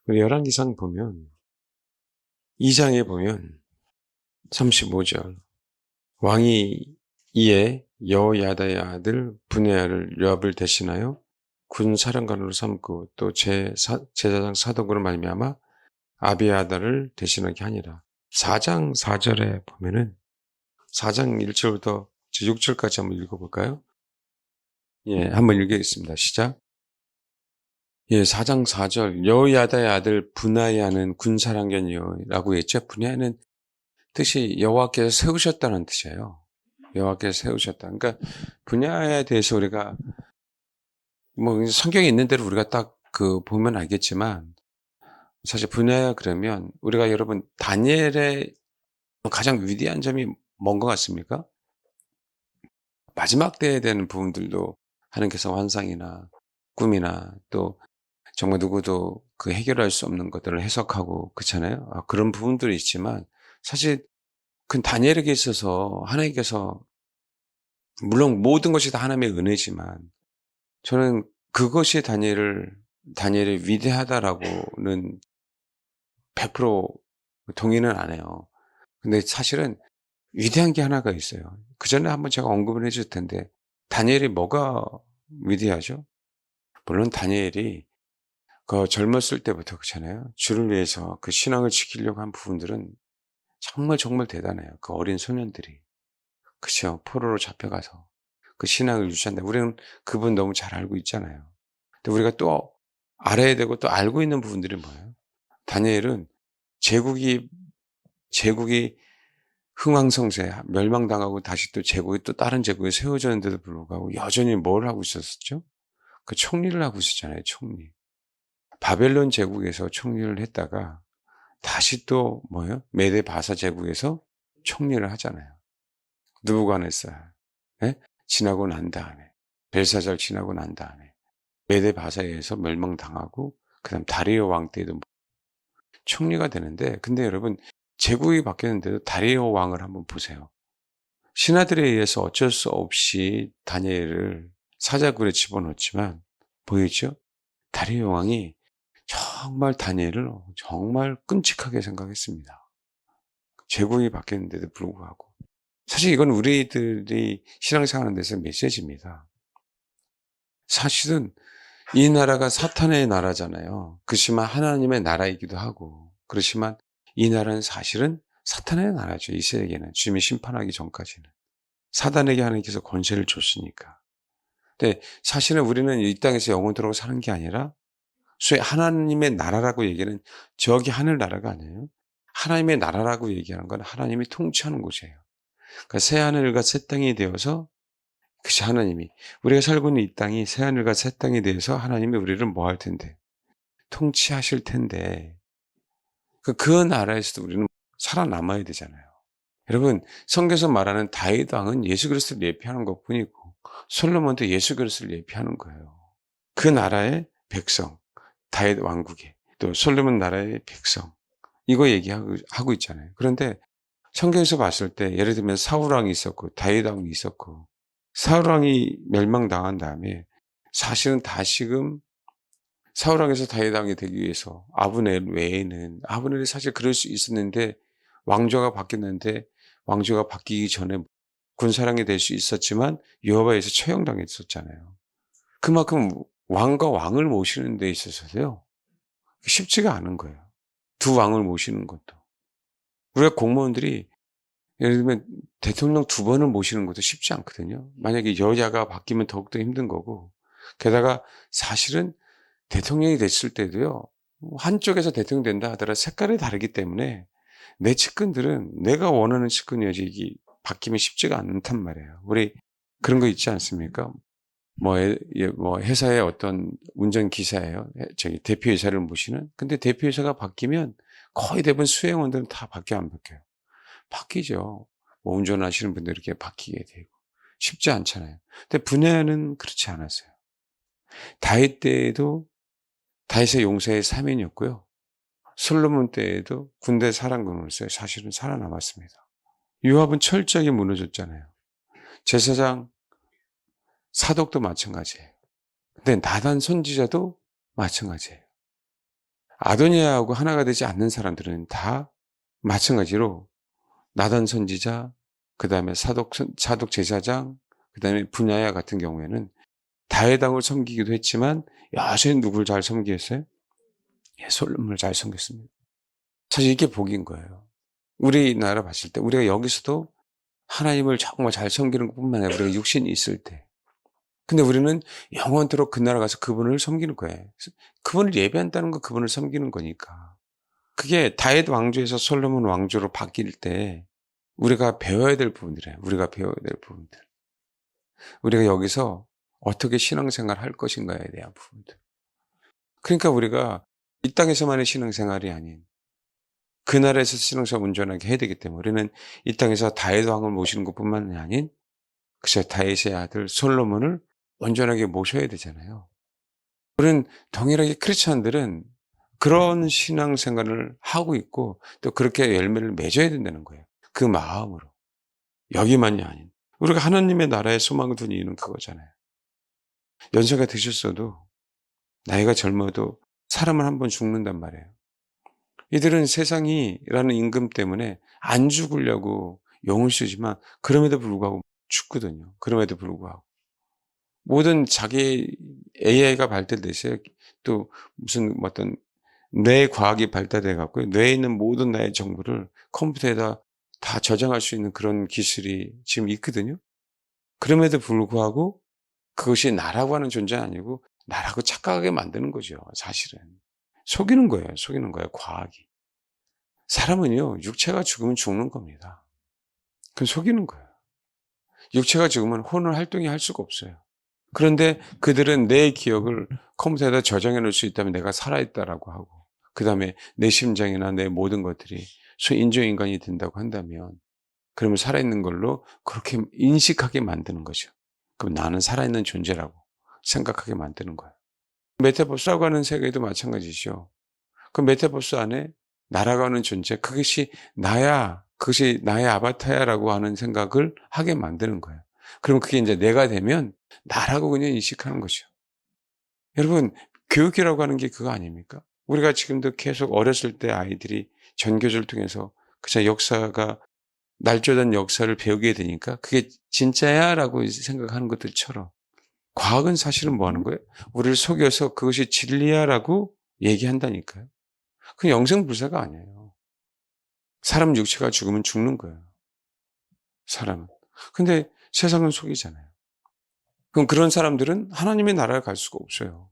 우리 열왕기상 보면 2장에 보면 35절 왕이 이에 여호야다의 아들 브네아를 요압을 대신하여 군 사령관으로 삼고 또 제사장 사독으로 말미암아 아비아다를 대신하게 하니라. 4장 4절에 보면은 4장 1절부터 6절까지 한번 읽어볼까요? 예, 한번 읽겠습니다. 시작. 예, 4장 4절 여호야다의 아들 브나야는 군사령관이요라고 했죠. 브나야는 뜻이 여호와께서 세우셨다는 뜻이에요. 여호와께서 세우셨다. 그러니까 분야에 대해서 우리가 뭐 성경에 있는 대로 우리가 딱 보면 알겠지만 사실 분야 그러면 우리가 여러분 다니엘의 가장 위대한 점이 뭔 것 같습니까? 마지막 때에 되는 부분들도 하나님께서 환상이나 꿈이나 또 정말 누구도 해결할 수 없는 것들을 해석하고 그렇잖아요. 그런 부분들이 있지만 사실 그 다니엘에게 있어서 하나님께서 물론 모든 것이 다 하나님의 은혜지만 저는 그것이 다니엘이 위대하다라고는 100% 동의는 안 해요. 근데 사실은 위대한 게 하나가 있어요. 그 전에 한번 제가 언급을 해줄 텐데 다니엘이 뭐가 위대하죠? 물론 다니엘이 젊었을 때부터 그렇잖아요. 주를 위해서 그 신앙을 지키려고 한 부분들은 정말 정말 대단해요. 그 어린 소년들이. 그쵸. 포로로 잡혀가서 그 신앙을 유지한다. 우리는 그분 너무 잘 알고 있잖아요. 근데 우리가 또 알아야 되고 또 알고 있는 부분들이 뭐예요? 다니엘은 제국이 흥왕성쇠 멸망당하고 다시 또 제국이 또 다른 제국이 세워졌는데도 불구하고 여전히 뭘 하고 있었죠? 그 총리를 하고 있었잖아요. 총리. 바벨론 제국에서 총리를 했다가 다시 또 뭐예요? 메데 바사 제국에서 총리를 하잖아요. 느부갓네살. 예? 지나고 난 다음에 벨사잘 지나고 난 다음에 메데 바사에서 멸망당하고 그다음 다리오 왕 때도 총리가 되는데 근데 여러분 제국이 바뀌었는데도 다리오 왕을 한번 보세요. 신하들에 의해서 어쩔 수 없이 다니엘을 사자굴에 집어넣었지만 보이죠? 다리오 왕이 정말 다니엘을 정말 끔찍하게 생각했습니다. 제국이 바뀌었는데도 불구하고 사실 이건 우리들이 신앙생활하는 데서 메시지입니다. 사실은 이 나라가 사탄의 나라잖아요. 그렇지만 하나님의 나라이기도 하고 그렇지만 이 나라는 사실은 사탄의 나라죠. 이 세계는 주님이 심판하기 전까지는. 사단에게 하나님께서 권세를 줬으니까. 근데 사실은 우리는 이 땅에서 영원토록 사는 게 아니라 소위 하나님의 나라라고 얘기는 저기 하늘나라가 아니에요. 하나님의 나라라고 얘기하는 건 하나님이 통치하는 곳이에요. 그러니까 새하늘과 새 땅이 되어서 그것이 하나님이 우리가 살고 있는 이 땅이 새하늘과 새 땅이 되어서 하나님이 우리를 뭐 할 텐데 통치하실 텐데 그 나라에서도 우리는 살아남아야 되잖아요. 여러분 성경에서 말하는 다윗 왕은 예수 그리스도를 예표하는 것뿐이고 솔로몬도 예수 그리스도를 예표하는 거예요. 그 나라의 백성 다윗 왕국의 또 솔로몬 나라의 백성 이거 얘기하고 있잖아요. 그런데 성경에서 봤을 때 예를 들면 사울 왕이 있었고 다윗 왕이 있었고 사울 왕이 멸망당한 다음에 사실은 다시금 사울 왕에서 다윗 왕이 되기 위해서 아브넬 외에는 아브넬이 사실 그럴 수 있었는데 왕조가 바뀌었는데 왕조가 바뀌기 전에 군사령이 될 수 있었지만 여호와에서 처형당했었잖아요. 그만큼 왕과 왕을 모시는 데 있어서요 쉽지가 않은 거예요. 두 왕을 모시는 것도. 우리가 공무원들이 예를 들면 대통령 두 번을 모시는 것도 쉽지 않거든요. 만약에 여자가 바뀌면 더욱더 힘든 거고 게다가 사실은 대통령이 됐을 때도요. 한쪽에서 대통령 된다 하더라도 색깔이 다르기 때문에 내 측근들은 내가 원하는 측근이어야지 이게 바뀌면 쉽지가 않단 말이에요. 우리 그런 거 있지 않습니까? 뭐 회사의 어떤 운전기사예요. 저기 대표이사를 모시는. 근데 대표이사가 바뀌면 거의 대부분 수행원들은 다 바뀌어 안 바뀌어요. 바뀌죠. 뭐 운전하시는 분들 이렇게 바뀌게 되고 쉽지 않잖아요. 근데 분야는 그렇지 않았어요. 다윗 때에도 다윗의 용사의 3인이었고요. 솔로몬 때에도 군대 사령관으로서 사실은 살아남았습니다. 요압은 철저하게 무너졌잖아요. 제사장 사독도 마찬가지예요. 근데 나단 선지자도 마찬가지예요. 아도니아하고 하나가 되지 않는 사람들은 다 마찬가지로 나단 선지자, 그다음에 사독 제사장, 그다음에 분야야 같은 경우에는 다윗 왕을 섬기기도 했지만 여전히 누굴 잘 섬기겠어요? 예, 솔로몬을 잘 섬겼습니다. 사실 이게 복인 거예요. 우리나라 봤을 때 우리가 여기서도 하나님을 정말 잘 섬기는 것뿐만 아니라 우리가 육신이 있을 때, 근데 우리는 영원토록 그 나라 가서 그분을 섬기는 거예요. 그분을 예배한다는 건 그분을 섬기는 거니까. 그게 다윗 왕조에서 솔로몬 왕조로 바뀔 때 우리가 배워야 될 부분이래요. 우리가 배워야 될 부분들. 우리가 여기서 어떻게 신앙생활 할 것인가에 대한 부분들. 그러니까 우리가 이 땅에서만의 신앙생활이 아닌 그 나라에서 신앙생활 온전하게 해야 되기 때문에 우리는 이 땅에서 다윗 왕을 모시는 것뿐만 아닌 그저 다윗의 아들 솔로몬을 온전하게 모셔야 되잖아요. 우리는 동일하게 크리스찬들은 그런 신앙생활을 하고 있고 또 그렇게 열매를 맺어야 된다는 거예요. 그 마음으로. 여기만이 아닌. 우리가 하나님의 나라에 소망을 둔 이유는 그거잖아요. 연세가 드셨어도 나이가 젊어도 사람은 한 번 죽는단 말이에요. 이들은 세상이라는 임금 때문에 안 죽으려고 영을 쓰지만 그럼에도 불구하고 죽거든요. 그럼에도 불구하고. 모든 자기 AI가 발달돼서 또 무슨 어떤 뇌 과학이 발달돼 갖고 뇌에 있는 모든 나의 정보를 컴퓨터에다 다 저장할 수 있는 그런 기술이 지금 있거든요. 그럼에도 불구하고 그것이 나라고 하는 존재는 아니고 나라고 착각하게 만드는 거죠, 사실은. 속이는 거예요, 속이는 거예요, 과학이. 사람은요, 육체가 죽으면 죽는 겁니다. 그건 속이는 거예요. 육체가 죽으면 혼을 활동이 할 수가 없어요. 그런데 그들은 내 기억을 컴퓨터에다 저장해 놓을 수 있다면 내가 살아있다라고 하고, 그 다음에 내 심장이나 내 모든 것들이 소위 인조인간이 된다고 한다면, 그러면 살아있는 걸로 그렇게 인식하게 만드는 거죠. 그럼 나는 살아있는 존재라고 생각하게 만드는 거예요. 메타버스라고 하는 세계도 마찬가지죠. 그 메타버스 안에 날아가는 존재, 그것이 나야, 그것이 나의 아바타야라고 하는 생각을 하게 만드는 거예요. 그럼 그게 이제 내가 되면 나라고 그냥 인식하는 거죠. 여러분, 교육이라고 하는 게 그거 아닙니까? 우리가 지금도 계속 어렸을 때 아이들이 전교조를 통해서 그저 역사가 날조된 역사를 배우게 되니까 그게 진짜야라고 생각하는 것들처럼 과학은 사실은 뭐 하는 거예요? 우리를 속여서 그것이 진리야라고 얘기한다니까요. 그건 영생불사가 아니에요. 사람 육체가 죽으면 죽는 거예요. 사람은. 근데 세상은 속이잖아요. 그럼 그런 사람들은 하나님의 나라에 갈 수가 없어요.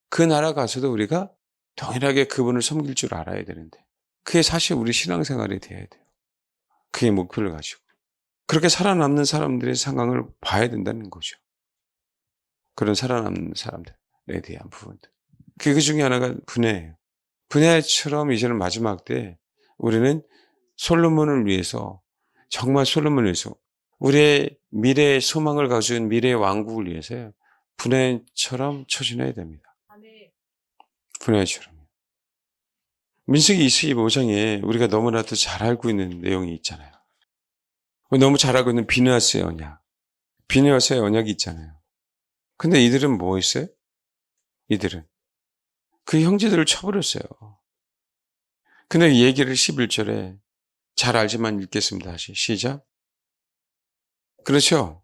그 나라 가서도 우리가 동일하게 그분을 섬길 줄 알아야 되는데 그게 사실 우리 신앙생활이 돼야 돼요. 그게 목표를 가지고. 그렇게 살아남는 사람들의 상황을 봐야 된다는 거죠. 그런 살아남는 사람들에 대한 부분들. 그 중에 하나가 분해예요. 분해처럼 이제는 마지막 때 우리는 솔로몬을 위해서, 정말 솔로몬을 위해서, 우리의 미래의 소망을 가진 미래의 왕국을 위해서 분해처럼 처신해야 됩니다. 분해처럼. 민수기 25장에 우리가 너무나도 잘 알고 있는 내용이 있잖아요. 너무 잘 알고 있는 비느하스의 언약. 비느하스의 언약이 있잖아요. 근데 이들은 뭐 했어요? 이들은 그 형제들을 쳐버렸어요. 근데 이 얘기를 11절에 잘 알지만 읽겠습니다. 다시 시작. 그렇죠?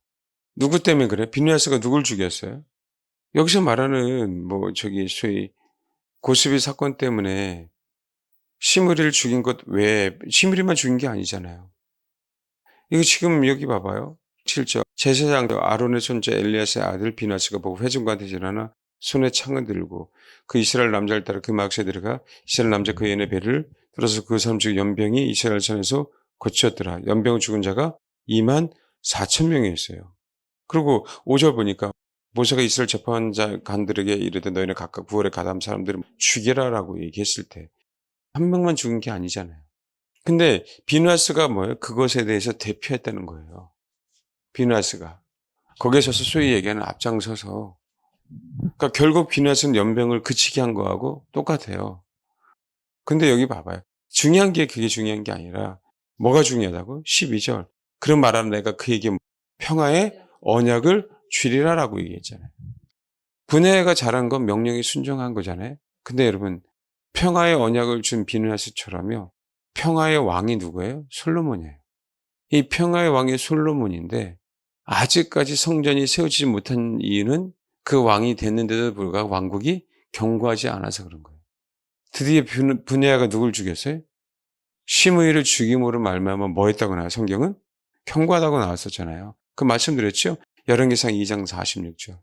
누구 때문에 그래? 비느하스가 누굴 죽였어요? 여기서 말하는 소위 고스비 사건 때문에 시므리를 죽인 것 외에 시므리만 죽인 게 아니잖아요. 이거 지금 여기 봐봐요. 7절. 제사장 아론의 손자 엘리야스의 아들 비느하스가 보고 회중과 대전하나 손에 창을 들고 그 이스라엘 남자를 따라 그 막스에 들어가 이스라엘 남자 그 여인의 배를 들어서 그 사람 중 연병이 이스라엘 산에서 고쳤더라. 연병 죽은 자가 2만 4천 명이었어요. 그리고 5절 보니까 모세가 이스라엘 재판자 간들에게 이르되 너희는 각각 부월에 가담 사람들을 죽여라라고 얘기했을 때 한 명만 죽은 게 아니잖아요. 근데 비느하스가 뭐예요? 그것에 대해서 대표했다는 거예요. 비느하스가. 거기에 서서 소위 얘기하는 앞장서서. 그러니까 결국 비느하스는 연병을 그치게 한 거하고 똑같아요. 근데 여기 봐봐요. 중요한 게 그게 중요한 게 아니라 뭐가 중요하다고? 12절. 그런 말하는 내가 그에게 평화의 언약을 주리라라고 얘기했잖아요. 분해가 잘한 건 명령에 순종한 거잖아요. 근데 여러분 평화의 언약을 준 비느하스처라며 평화의 왕이 누구예요? 솔로몬이에요. 이 평화의 왕이 솔로몬인데 아직까지 성전이 세워지지 못한 이유는 그 왕이 됐는데도 불구하고 왕국이 견고하지 않아서 그런 거예요. 드디어 분야가 누굴 죽였어요? 시므이를 죽임으로 말미암아 뭐 했다고 나와요? 성경은 경고하다고 나왔었잖아요. 그 말씀드렸죠? 열왕기상 2장 46절.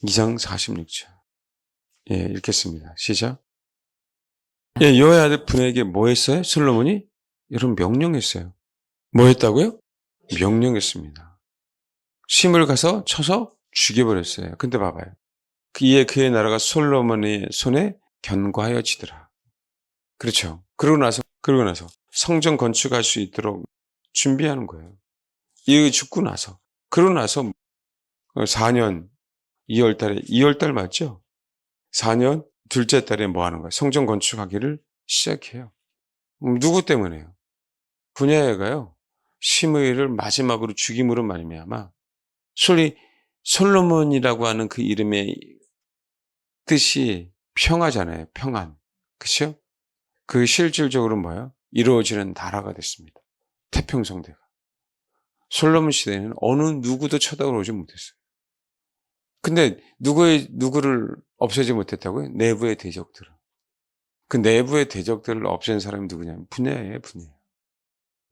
2장 46절. 예, 읽겠습니다. 시작. 예, 여호와의 아들 분야에게 뭐 했어요? 솔로몬이? 여러분 명령했어요. 뭐 했다고요? 명령했습니다. 심을 가서 쳐서 죽여버렸어요. 근데 봐봐요. 이에 그의 나라가 솔로몬의 손에 견고하여지더라. 그렇죠. 그러고 나서 성전 건축할 수 있도록 준비하는 거예요. 이 죽고 나서. 그러고 나서 4년 2월 달 맞죠? 4년 둘째 달에 뭐 하는 거예요? 성전 건축하기를 시작해요. 누구 때문에요? 분야가요. 시므이를 마지막으로 죽임으로 말미암아 솔로몬이라고 하는 그 이름의 뜻이 평화잖아요. 평안. 그렇죠? 그 실질적으로 뭐예요? 이루어지는 나라가 됐습니다. 태평성대가. 솔로몬 시대에는 어느 누구도 쳐다보지 못했어요. 근데 누구를 없애지 못했다고요? 내부의 대적들을. 그 내부의 대적들을 없앤 사람이 누구냐면 분야예요, 분야.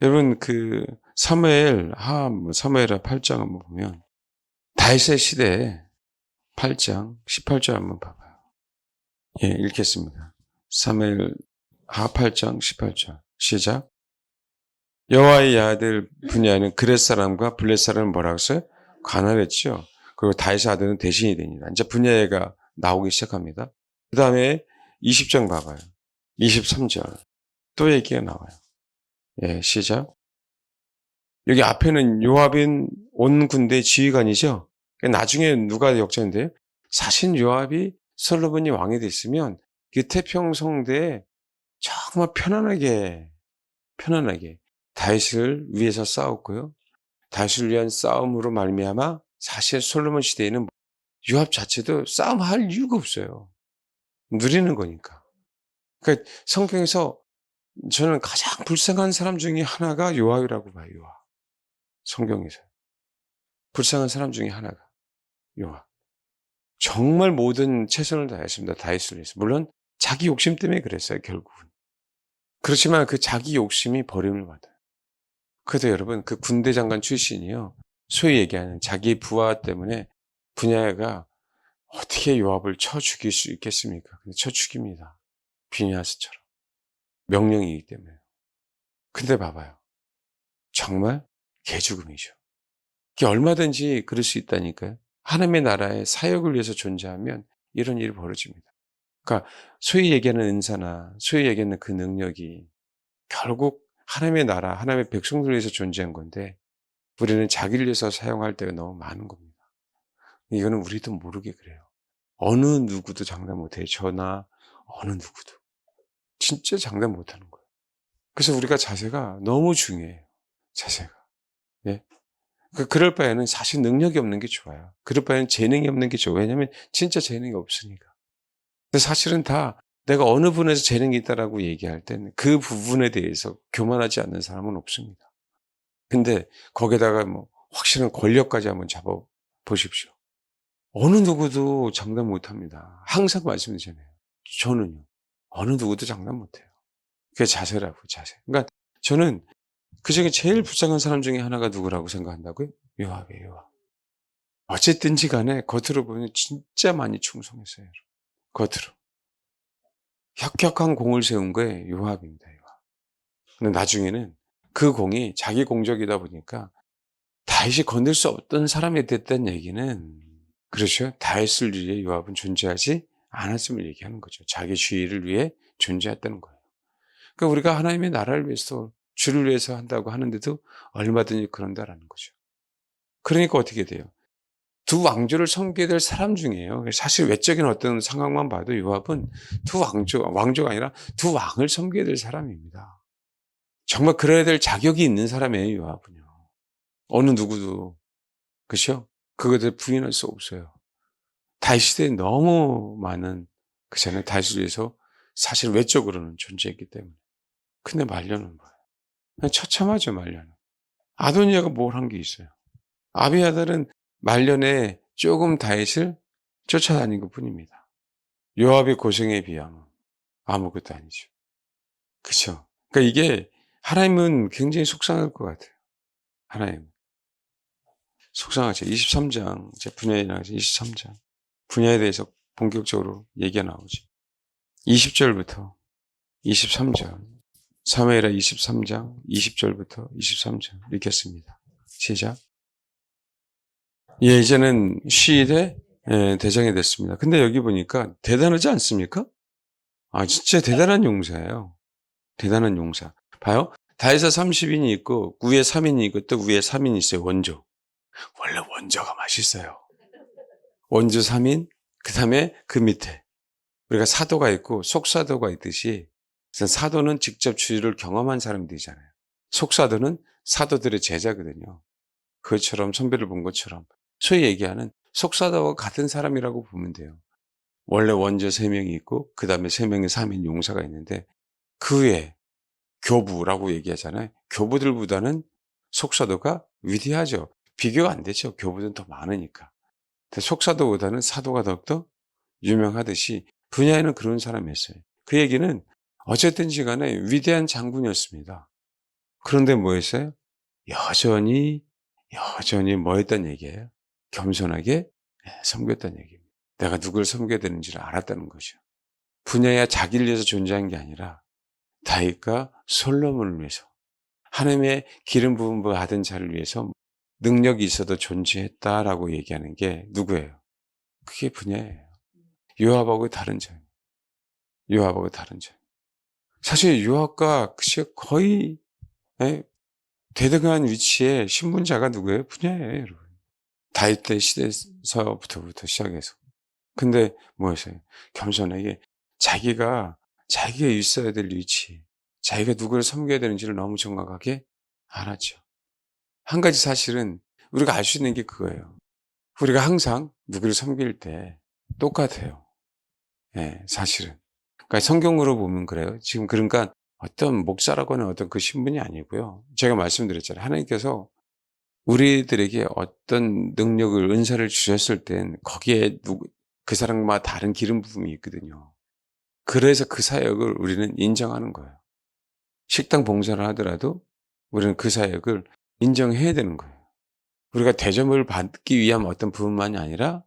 여러분 그 사무엘하 8장 한번 보면 다윗의 시대에 8장 18절 한번 봐봐요. 예, 읽겠습니다. 사무엘하 8장 18절. 시작. 여호와의 아들 분야는 그렛 사람과 블렛 사람은 뭐라고 했어요? 가난했죠. 그리고 다윗의 아들은 대신이 됩니다. 이제 분야가 나오기 시작합니다. 그 다음에 20장 봐봐요. 23절. 또 얘기가 나와요. 예, 시작. 여기 앞에는 요압인 온 군대 지휘관이죠. 나중에 누가 역전돼요? 사실 요압이 솔로몬이 왕이 됐으면 그 태평성대에 정말 편안하게 다윗을 위해서 싸웠고요. 다윗을 위한 싸움으로 말미암아 사실 솔로몬 시대에는 요압 자체도 싸움할 이유가 없어요. 누리는 거니까. 그러니까 성경에서 저는 가장 불쌍한 사람 중에 하나가 요압이라고 봐요. 요압. 성경에서. 불쌍한 사람 중에 하나가 요압. 정말 모든 최선을 다했습니다. 다윗을 위해서. 물론 자기 욕심 때문에 그랬어요. 결국은. 그렇지만 그 자기 욕심이 버림을 받아요. 그래도 여러분 그 군대 장관 출신이요. 소위 얘기하는 자기 부하 때문에 분야가 어떻게 요압을 쳐 죽일 수 있겠습니까? 근데 쳐 죽입니다. 비니하스처럼. 명령이기 때문에. 근데 봐봐요. 정말 개죽음이죠. 그게 얼마든지 그럴 수 있다니까요. 하나님의 나라의 사역을 위해서 존재하면 이런 일이 벌어집니다. 그러니까 소위 얘기하는 은사나 소위 얘기하는 그 능력이 결국 하나님의 나라, 하나님의 백성들을 위해서 존재한 건데 우리는 자기를 위해서 사용할 때가 너무 많은 겁니다. 이거는 우리도 모르게 그래요. 어느 누구도 장담 못해요. 저나 어느 누구도. 진짜 장담 못하는 거예요. 그래서 우리가 자세가 너무 중요해요. 자세가. 예? 그럴 바에는 사실 능력이 없는 게 좋아요. 그럴 바에는 재능이 없는 게 좋아요. 왜냐하면 진짜 재능이 없으니까. 근데 사실은 다 내가 어느 분에서 재능이 있다라고 얘기할 때는 그 부분에 대해서 교만하지 않는 사람은 없습니다. 근데 거기다가 뭐 확실한 권력까지 한번 잡아 보십시오. 어느 누구도 장담 못 합니다. 항상 말씀드리잖아요. 저는요. 어느 누구도 장담 못 해요. 그게 자세라고, 자세. 그러니까 저는 그중에 제일 불쌍한 사람 중에 하나가 누구라고 생각한다고요? 요압이에요, 요압. 어쨌든지 간에 겉으로 보면 진짜 많이 충성했어요. 여러분. 겉으로. 혁혁한 공을 세운 거에 요압입니다, 요압. 근데 나중에는 그 공이 자기 공적이다 보니까 다윗이 건들 수 없던 사람이 됐다는 얘기는 그렇죠. 다윗을 위해 요압은 존재하지 않았음을 얘기하는 거죠. 자기 주의를 위해 존재했다는 거예요. 그러니까 우리가 하나님의 나라를 위해서 주를 위해서 한다고 하는데도 얼마든지 그런다라는 거죠. 그러니까 어떻게 돼요? 두 왕조를 섬기게 될 사람 중이에요. 사실 외적인 어떤 상황만 봐도 요압은 두 왕조가 아니라 두 왕을 섬기게 될 사람입니다. 정말 그래야 될 자격이 있는 사람이에요, 요압은요. 어느 누구도. 그렇죠? 그것을 부인할 수 없어요. 다윗 시대에 너무 많은 그잖아요. 다윗을 위해서 사실 외적으로는 존재했기 때문에. 근데 말년은 뭐예요? 그냥 처참하죠, 말년은. 아도니아가 뭘 한 게 있어요? 아비아달은 말년에 조금 다윗을 쫓아다닌 것 뿐입니다. 요압의 고생에 비하면 아무것도 아니죠. 그쵸? 그러니까 이게 하나님은 굉장히 속상할 것 같아요. 하나님. 속상하죠. 23장, 제 분야에 나가서 23장. 분야에 대해서 본격적으로 얘기가 나오죠. 20절부터 23절. 사무엘하 23장 20절부터 23절 읽겠습니다. 시작. 예, 이제는 시일의 대장이 됐습니다. 근데 여기 보니까 대단하지 않습니까? 아, 진짜 대단한 용사예요. 대단한 용사. 봐요. 다에서 30인이 있고 위에 3인이 있고 또 위에 3인이 있어요. 원조. 원래 원조가 맛있어요. 원조 3인, 그 다음에 그 밑에 우리가 사도가 있고 속사도가 있듯이 사도는 직접 주의를 경험한 사람들이잖아요. 속사도는 사도들의 제자거든요. 그것처럼 선배를 본 것처럼 소위 얘기하는 속사도와 같은 사람이라고 보면 돼요. 원래 원조 3명이 있고 그 다음에 3명의 3인 용사가 있는데 그 외에 교부라고 얘기하잖아요. 교부들보다는 속사도가 위대하죠. 비교가 안 되죠. 교부는 더 많으니까. 근데 속사도보다는 사도가 더욱더 유명하듯이 분야에는 그런 사람이었어요. 그 얘기는 어쨌든지 간에 위대한 장군이었습니다. 그런데 뭐 했어요? 여전히 뭐 했단 얘기예요? 겸손하게 섬겼다는 얘기입니다. 내가 누굴 섬겨야 되는지를 알았다는 거죠. 분야야 자기를 위해서 존재한 게 아니라 다윗과 솔로몬을 위해서 하나님의 기름 부음 받은 자를 위해서 능력이 있어도 존재했다라고 얘기하는 게 누구예요? 그게 분야예요. 요압하고 다른 점. 요압하고 다른 점. 사실 요압과 거의 대등한 위치에 신분자가 누구예요? 분야예요, 여러분. 다윗 때 시대서부터 시작해서. 근데 뭐였어요? 겸손하게 자기가 있어야 될 위치, 자기가 누구를 섬겨야 되는지를 너무 정확하게 알았죠. 한 가지 사실은 우리가 알 수 있는 게 그거예요. 우리가 항상 누구를 섬길 때 똑같아요. 예, 사실은. 그러니까 성경으로 보면 그래요. 지금 그러니까 어떤 목사라거나 어떤 그 신분이 아니고요. 제가 말씀드렸잖아요. 하나님께서 우리들에게 어떤 능력을, 은사를 주셨을 땐 거기에 그 사람마다 다른 기름 부음이 있거든요. 그래서 그 사역을 우리는 인정하는 거예요. 식당 봉사를 하더라도 우리는 그 사역을 인정해야 되는 거예요. 우리가 대접을 받기 위한 어떤 부분만이 아니라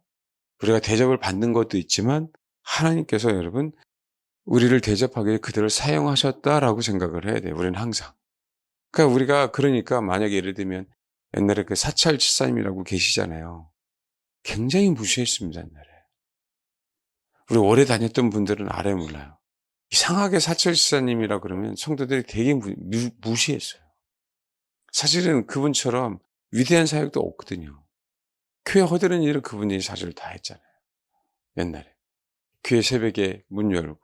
우리가 대접을 받는 것도 있지만 하나님께서 여러분 우리를 대접하기 위해 그들을 사용하셨다라고 생각을 해야 돼요. 우리는 항상. 그러니까 만약에 예를 들면 옛날에 그 사찰 집사님이라고 계시잖아요. 굉장히 무시했습니다, 옛날에. 우리 오래 다녔던 분들은 알아요, 몰라요? 이상하게 사찰 집사님이라 그러면 성도들이 되게 무시했어요. 사실은 그분처럼 위대한 사역도 없거든요. 교회 허드렛 일을 그분이 사실 다 했잖아요. 옛날에. 교회 새벽에 문 열고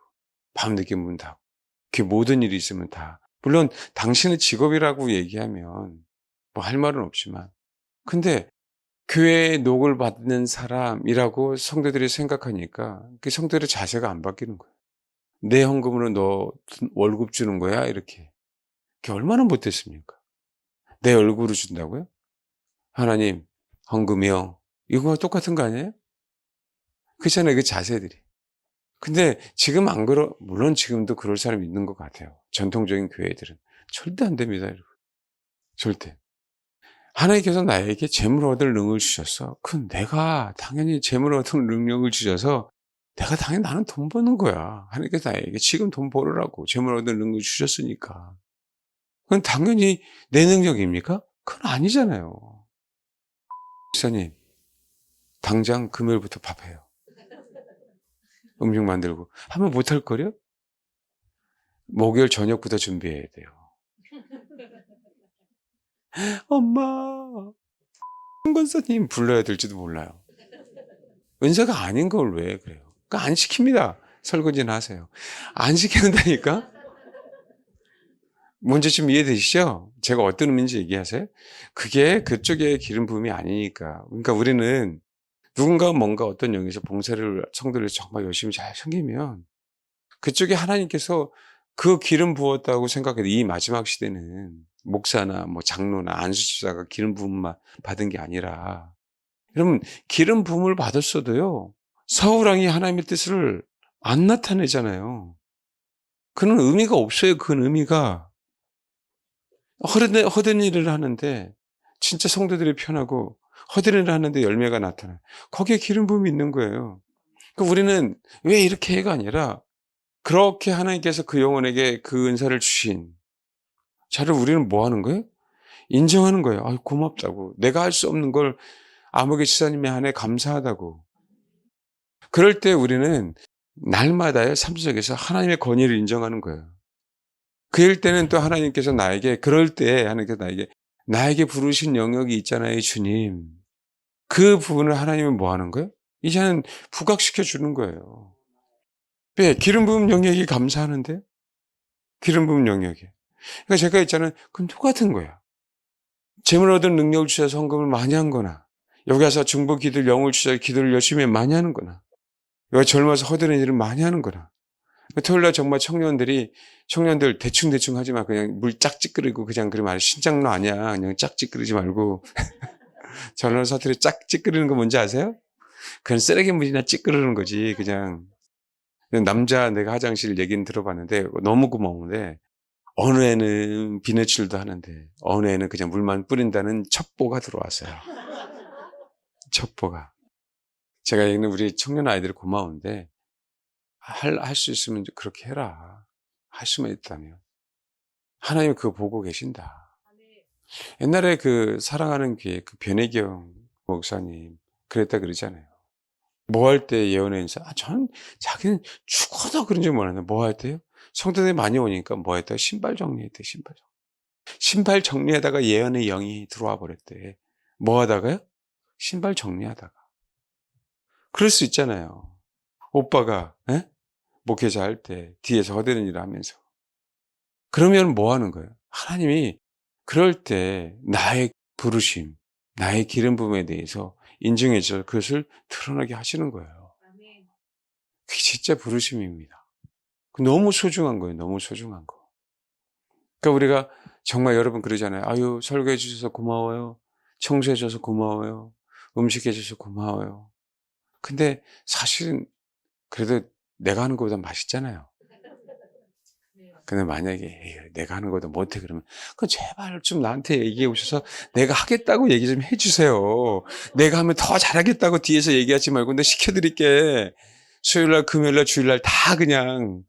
밤늦게 문 닫고 그 모든 일이 있으면 다 물론 당신의 직업이라고 얘기하면 뭐 할 말은 없지만 근데 교회의 녹을 받는 사람이라고 성도들이 생각하니까 그 성도들의 자세가 안 바뀌는 거예요. 내 헌금으로 너 월급 주는 거야 이렇게. 그게 얼마나 못됐습니까? 내 얼굴로 준다고요? 하나님 헌금이요. 이거와 똑같은 거 아니에요? 그렇잖아요. 그 자세들이. 근데 지금 안 물론 지금도 그럴 사람이 있는 것 같아요. 전통적인 교회들은. 절대 안 됩니다, 여러분. 절대. 하나님께서 나에게 재물 얻을 능력을 주셨어. 내가 당연히 재물 얻을 능력을 주셔서 내가 당연히 나는 돈 버는 거야. 하나님께서 나에게 지금 돈 벌으라고 재물 얻을 능력을 주셨으니까. 그건 당연히 내 능력입니까? 그건 아니잖아요. 목사님, 당장 금요일부터 밥해요. 음식 만들고. 하면 못할 거려? 목요일 저녁부터 준비해야 돼요. 엄마, 권사님 불러야 될지도 몰라요. 은사가 아닌 걸 왜 그래요? 그러니까 안 시킵니다. 설거지는 하세요. 안 시키는다니까? 뭔지 좀 이해되시죠? 제가 어떤 의미인지 얘기하세요? 그게 그쪽의 기름 부음이 아니니까. 그러니까 우리는 누군가 뭔가 어떤 영역에서 봉사를 성도를 정말 열심히 잘 섬기면 그쪽에 하나님께서 그 기름 부었다고 생각해도 이 마지막 시대는 목사나 뭐 장로나 안수집사가 기름 부음만 받은 게 아니라 여러분 기름 부음을 받았어도요. 사울 왕이 하나님의 뜻을 안 나타내잖아요. 그런 의미가 없어요. 그 의미가 허든 일을 하는데 진짜 성도들이 편하고 허든 일을 하는데 열매가 나타나요. 거기에 기름 부음이 있는 거예요. 그러니까 우리는 왜 이렇게 해가 아니라 그렇게 하나님께서 그 영혼에게 그 은사를 주신 자를 우리는 뭐 하는 거예요? 인정하는 거예요. 아유, 고맙다고. 내가 할 수 없는 걸 아무개 지사님의 한해 감사하다고. 그럴 때 우리는 날마다의 삶 속에서 하나님의 권위를 인정하는 거예요. 그럴 때는 또 하나님께서 나에게, 그럴 때 하나님께서 나에게 부르신 영역이 있잖아요, 주님. 그 부분을 하나님은 뭐 하는 거예요? 이제는 부각시켜 주는 거예요. 왜? 기름 부음 영역이 감사하는데? 기름 부음 영역이. 그러니까 제가 있잖아요. 그건 똑같은 거야. 재물 얻은 능력을 주셔서 헌금을 많이 한 거나, 여기 와서 중보 기도를 영을 주셔서 기도를 열심히 많이 하는 거나, 여기 젊어서 허드렛 일을 많이 하는 거나. 토요일날 정말 청년들 대충 하지 마. 그냥 물 짝짓 끓이고 그냥 그러면 신장로 아니야. 그냥 짝짓 끓이지 말고. 전원 사투리 짝짓 끓이는 거 뭔지 아세요? 그냥 쓰레기 물이나 찌끄르는 거지. 그냥 남자 내가 화장실 얘기는 들어봤는데 너무 고마운데 어느 애는 비누칠도 하는데 어느 애는 그냥 물만 뿌린다는 첩보가 들어왔어요. 첩보가. 제가 얘기는 우리 청년 아이들이 고마운데 할 수 있으면 그렇게 해라. 할 수만 있다면. 하나님 그거 보고 계신다. 옛날에 그 사랑하는 교회 그 변혜경 목사님 그랬다 그러잖아요. 뭐 할 때 예언했는지, 전 자기는 죽어도 그런 줄 몰랐는데, 뭐 할 때요? 성도들이 많이 오니까 뭐 했다? 신발 정리했대, 신발 정리. 신발 정리하다가 예언의 영이 들어와 버렸대. 뭐 하다가요? 신발 정리하다가. 그럴 수 있잖아요. 오빠가, 에? 목회자 할 때, 뒤에서 허드렛 일을 하면서. 그러면 뭐 하는 거예요? 하나님이 그럴 때 나의 부르심, 나의 기름 부음에 대해서 인정해 줘 그것을 드러나게 하시는 거예요. 그게 진짜 부르심입니다. 너무 소중한 거예요. 너무 소중한 거. 그러니까 우리가 정말 여러분 그러잖아요. 아유, 설교해 주셔서 고마워요. 청소해 줘서 고마워요. 음식해 줘서 고마워요. 근데 사실은 그래도 내가 하는 것보다 맛있잖아요. 근데 만약에 에이, 내가 하는 것보다 못해 그러면 그 제발 좀 나한테 얘기해 오셔서 내가 하겠다고 얘기 좀 해주세요. 내가 하면 더 잘하겠다고 뒤에서 얘기하지 말고 내가 시켜드릴게. 수요일날, 금요일날, 주일날 다 그냥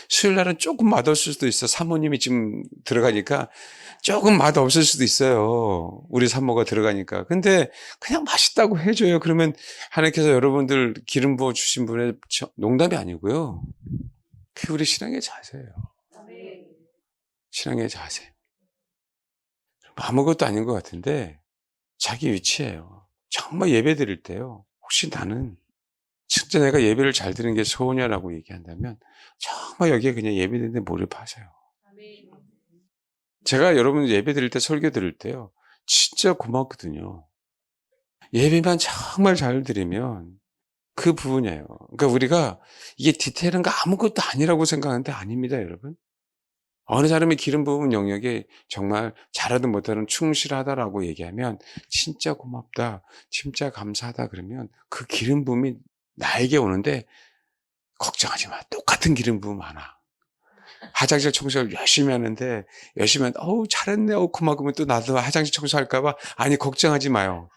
수요일날은 조금 맛없을 수도 있어. 사모님이 지금 들어가니까 조금 맛없을 수도 있어요. 우리 사모가 들어가니까. 근데 그냥 맛있다고 해줘요. 그러면 하나님께서 여러분들 기름 부어 주신 분의 농담이 아니고요. 그게 우리 신앙의 자세예요. 신앙의 자세. 아무것도 아닌 것 같은데 자기 위치예요. 정말 예배 드릴 때요. 혹시 나는 진짜 내가 예배를 잘 드리는 게 소원이라고 얘기한다면 정말 여기에 그냥 예배 드리는데 몰입하세요. 제가 여러분 예배 드릴 때 설교 드릴 때요. 진짜 고맙거든요. 예배만 정말 잘 드리면 그 부분이에요. 그러니까 우리가 이게 디테일한 거 아무것도 아니라고 생각하는데 아닙니다, 여러분. 어느 사람이 기름 부은 영역에 정말 잘하든 못하든 충실하다라고 얘기하면 진짜 고맙다, 진짜 감사하다 그러면 그 기름 부음이 나에게 오는데 걱정하지 마. 똑같은 기름 부음 많아. 화장실 청소를 열심히 하는데 열심히 하는데 어우 잘했네. 고마우면 또 나도 화장실 청소할까 봐. 아니 걱정하지 마요.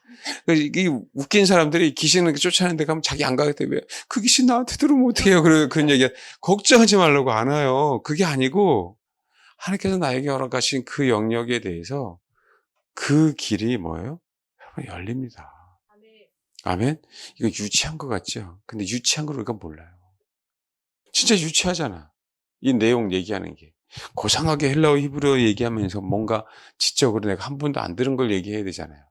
이 웃긴 사람들이 귀신을 쫓아내는 데 가면 자기 안 가겠다. 왜? 그 귀신 나한테 들어오면 어떡해요. 그런 얘기. 걱정하지 말라고 안 와요. 그게 아니고 하나님께서 나에게 허락하신 그 영역에 대해서 그 길이 뭐예요? 여러분 열립니다. 아멘? 이거 유치한 것 같죠? 근데 유치한 걸 우리가 몰라요. 진짜 유치하잖아. 이 내용 얘기하는 게. 고상하게 헬라어 히브리어 얘기하면서 뭔가 지적으로 내가 한 번도 안 들은 걸 얘기해야 되잖아요.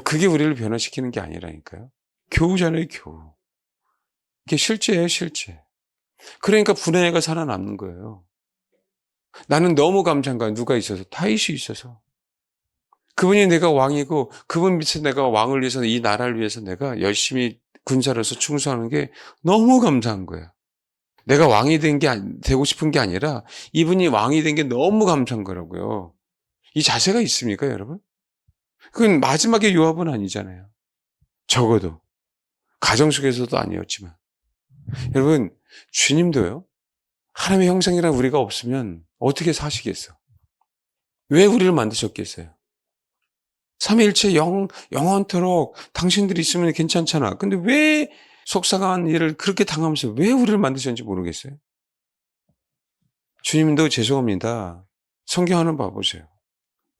그게 우리를 변화시키는 게 아니라니까요. 교우잖아요, 교우. 이게 실제예요, 실제. 그러니까 분해가 살아남는 거예요. 나는 너무 감사한 거야. 누가 있어서? 다윗이 있어서. 그분이 내가 왕이고 그분 밑에 내가 왕을 위해서 이 나라를 위해서 내가 열심히 군사로서 충성하는 게 너무 감사한 거예요. 내가 왕이 되고 싶은 게 아니라 이분이 왕이 된 게 너무 감사한 거라고요. 이 자세가 있습니까, 여러분? 그건 마지막에 요압은 아니잖아요. 적어도. 가정 속에서도 아니었지만. 여러분, 주님도요, 하나님의 형상이란 우리가 없으면 어떻게 사시겠어? 왜 우리를 만드셨겠어요? 삼위일체 영원토록 당신들이 있으면 괜찮잖아. 근데 왜 속상한 일을 그렇게 당하면서 왜 우리를 만드셨는지 모르겠어요. 주님도 죄송합니다. 성경 하나 봐보세요.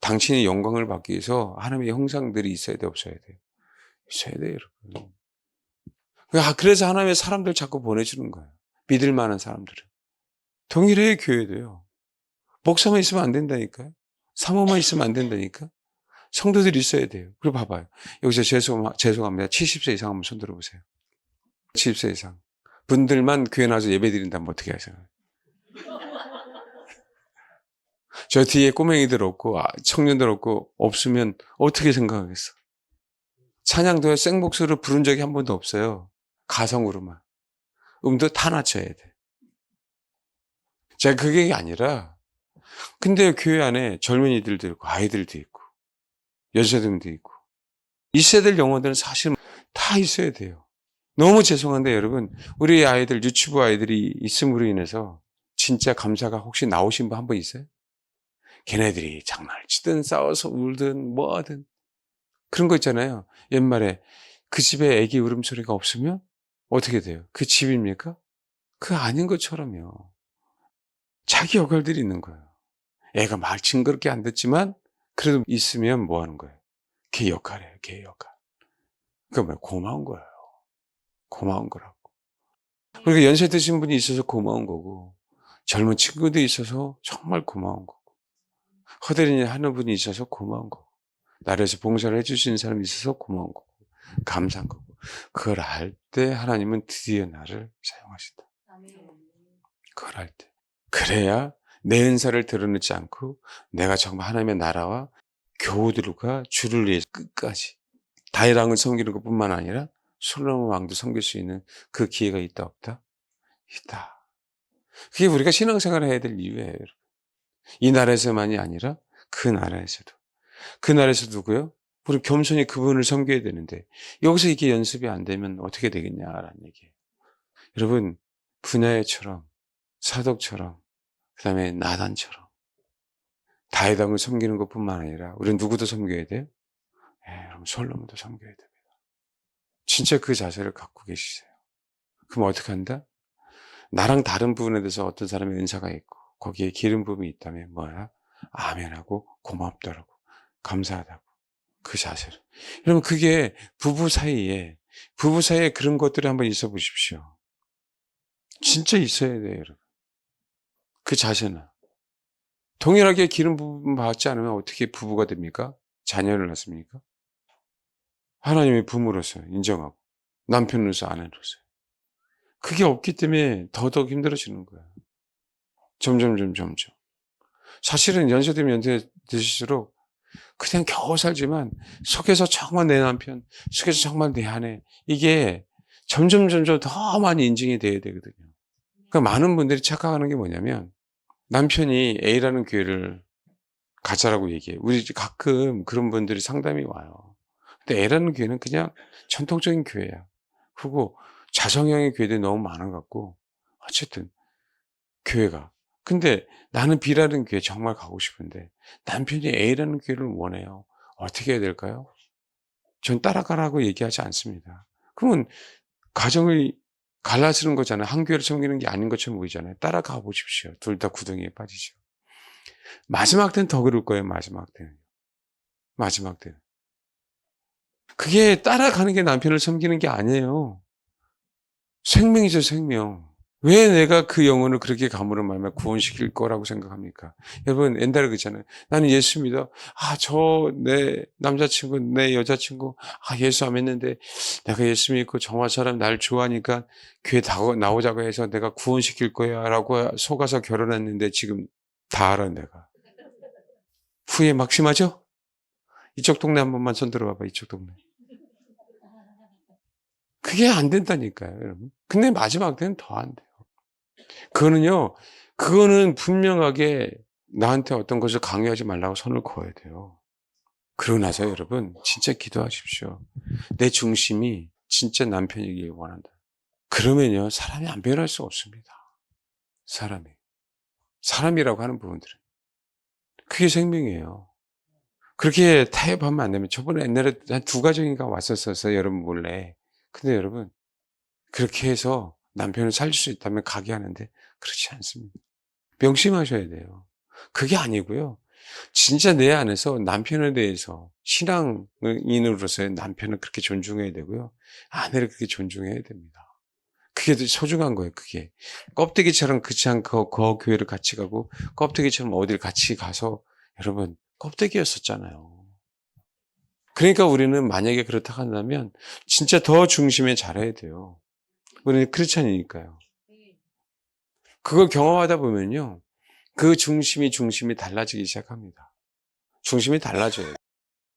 당신의 영광을 받기 위해서 하나님의 형상들이 있어야 돼, 없어야 돼요? 있어야 돼요, 여러분. 그래서 하나님의 사람들 자꾸 보내주는 거예요. 믿을 만한 사람들을. 동일해, 교회도요. 목사만 있으면 안 된다니까요. 사모만 있으면 안 된다니까. 성도들이 있어야 돼요. 그리고 봐봐요. 여기서 죄송합니다. 70세 이상 한번 손 들어보세요. 70세 이상. 분들만 교회 나와서 예배 드린다면 어떻게 하세요? 저 뒤에 꼬맹이들 없고, 청년들 없고, 없으면 어떻게 생각하겠어? 찬양도 생목소리로 부른 적이 한 번도 없어요. 가성으로만. 음도 다 낮춰야 돼. 제가 그게 아니라, 근데 교회 안에 젊은이들도 있고, 아이들도 있고, 여자들도 있고, 있어야 될 영혼들은 사실 다 있어야 돼요. 너무 죄송한데 여러분, 우리 아이들, 유치부 아이들이 있음으로 인해서 진짜 감사가 혹시 나오신 분 한 분 있어요? 걔네들이 장난을 치든 싸워서 울든 뭐하든 그런 거 있잖아요. 옛말에 그 집에 애기 울음소리가 없으면 어떻게 돼요? 그 집입니까? 그 아닌 것처럼요. 자기 역할들이 있는 거예요. 애가 말 징그럽게 안 듣지만 그래도 있으면 뭐 하는 거예요? 걔 역할이에요. 걔 역할. 그러니까 뭐 고마운 거예요. 고마운 거라고. 그리고 연세 드신 분이 있어서 고마운 거고 젊은 친구들이 있어서 정말 고마운 거고 허대리 하는 분이 있어서 고마운 거고 나를 위해서 봉사를 해주시는 사람이 있어서 고마운 거고 감사한 거고 그걸 알 때 하나님은 드디어 나를 사용하신다. 그걸 알 때. 그래야 내 은사를 드러내지 않고 내가 정말 하나님의 나라와 교우들과 주를 위해서 끝까지 다윗 왕을 섬기는 것뿐만 아니라 솔로몬 왕도 섬길 수 있는 그 기회가 있다 없다? 있다. 그게 우리가 신앙생활을 해야 될 이유예요. 여러분. 이 나라에서만이 아니라 그 나라에서도. 그 나라에서 누구요? 우리 겸손히 그분을 섬겨야 되는데 여기서 이게 연습이 안 되면 어떻게 되겠냐라는 얘기예요. 여러분 분야회처럼 사독처럼 그다음에 나단처럼 다윗 왕을 섬기는 것뿐만 아니라 우리는 누구도 섬겨야 돼요? 여러분 솔로몬도 섬겨야 됩니다. 진짜 그 자세를 갖고 계시세요. 그럼 어떻게 한다? 나랑 다른 부분에 대해서 어떤 사람의 은사가 있고 거기에 기름 부음이 있다면 뭐야? 아멘하고 고맙다라고 감사하다고 그 자세를. 여러분 그게 부부 사이에 그런 것들이 한번 있어 보십시오. 진짜 있어야 돼요, 여러분. 그 자세나. 동일하게 기름 부음 받지 않으면 어떻게 부부가 됩니까? 자녀를 낳습니까? 하나님의 부모로서 인정하고 남편으로서 아내로서. 그게 없기 때문에 더더욱 힘들어지는 거야. 점점. 사실은 연세 되면 연세 드실수록 그냥 겨우 살지만 속에서 정말 내 남편, 속에서 정말 내 아내 이게 점점 더 많이 인증이 돼야 되거든요. 그러니까 많은 분들이 착각하는 게 뭐냐면 남편이 A라는 교회를 가자라고 얘기해요. 우리 가끔 그런 분들이 상담이 와요. 근데 A라는 교회는 그냥 전통적인 교회야. 그리고 자성형의 교회들이 너무 많아갖고 어쨌든 교회가. 근데 나는 B라는 교회 정말 가고 싶은데 남편이 A라는 교회를 원해요. 어떻게 해야 될까요? 전 따라가라고 얘기하지 않습니다. 그러면 가정을 갈라지는 거잖아요. 한 교회를 섬기는 게 아닌 것처럼 보이잖아요. 따라가 보십시오. 둘 다 구덩이에 빠지죠. 마지막 때는 더 그럴 거예요. 마지막 때는. 그게 따라가는 게 남편을 섬기는 게 아니에요. 생명이죠, 생명. 왜 내가 그 영혼을 그렇게 감으로 말면 구원시킬 거라고 생각합니까? 여러분, 옛날에 그랬잖아요. 나는 예수 믿어. 내 남자친구, 내 여자친구, 예수 안 믿는데 내가 예수 믿고 정화 사람 날 좋아하니까 교회 나오자고 해서 내가 구원시킬 거야 라고 속아서 결혼했는데 지금 다 알아, 내가. 후회 막심하죠? 이쪽 동네 한 번만 손 들어봐봐, 이쪽 동네. 그게 안 된다니까요, 여러분. 근데 마지막 때는 더 안 돼요. 그거는 분명하게 나한테 어떤 것을 강요하지 말라고 선을 그어야 돼요. 그러고 나서 여러분 진짜 기도하십시오. 내 중심이 진짜 남편이길 원한다. 그러면요 사람이 안 변할 수 없습니다. 사람이라고 하는 부분들은 그게 생명이에요. 그렇게 타협하면 안 되면 저번에 옛날에 한 두 가정인가 왔었어요, 여러분 몰래. 근데 여러분 그렇게 해서 남편을 살릴 수 있다면 가게 하는데 그렇지 않습니다. 명심하셔야 돼요. 그게 아니고요. 진짜 내 안에서 남편에 대해서 신앙인으로서의 남편을 그렇게 존중해야 되고요. 아내를 그렇게 존중해야 됩니다. 그게 더 소중한 거예요, 그게. 껍데기처럼 그냥 그 교회를 같이 가고 껍데기처럼 어딜 같이 가서 여러분 껍데기였었잖아요. 그러니까 우리는 만약에 그렇다 한다면 진짜 더 중심에 잘해야 돼요. 우리는 크리스찬이니까요. 그걸 경험하다 보면요. 그 중심이 달라지기 시작합니다. 중심이 달라져요.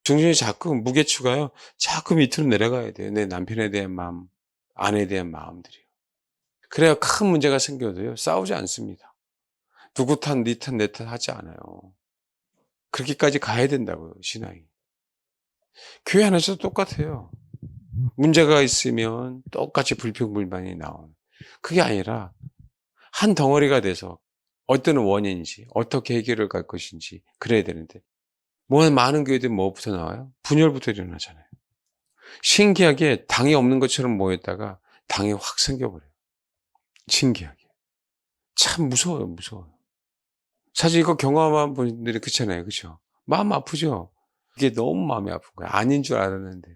중심이 자꾸 무게추가요. 자꾸 밑으로 내려가야 돼요. 내 남편에 대한 마음, 아내에 대한 마음들이요. 그래야 큰 문제가 생겨도요. 싸우지 않습니다. 누구 탓, 네 탓, 내 탓 하지 않아요. 그렇게까지 가야 된다고요. 신앙이. 교회 안에서도 똑같아요. 문제가 있으면 똑같이 불평불만이 나오는. 그게 아니라 한 덩어리가 돼서 어떤 원인인지 어떻게 해결을 갈 것인지 그래야 되는데 많은 교회들이 뭐부터 나와요? 분열부터 일어나잖아요. 신기하게 당이 없는 것처럼 모였다가 당이 확 생겨버려요. 신기하게. 참 무서워요, 무서워요. 사실 이거 경험한 분들이 그렇잖아요. 그렇죠? 마음 아프죠? 이게 너무 마음이 아픈 거예요. 아닌 줄 알았는데.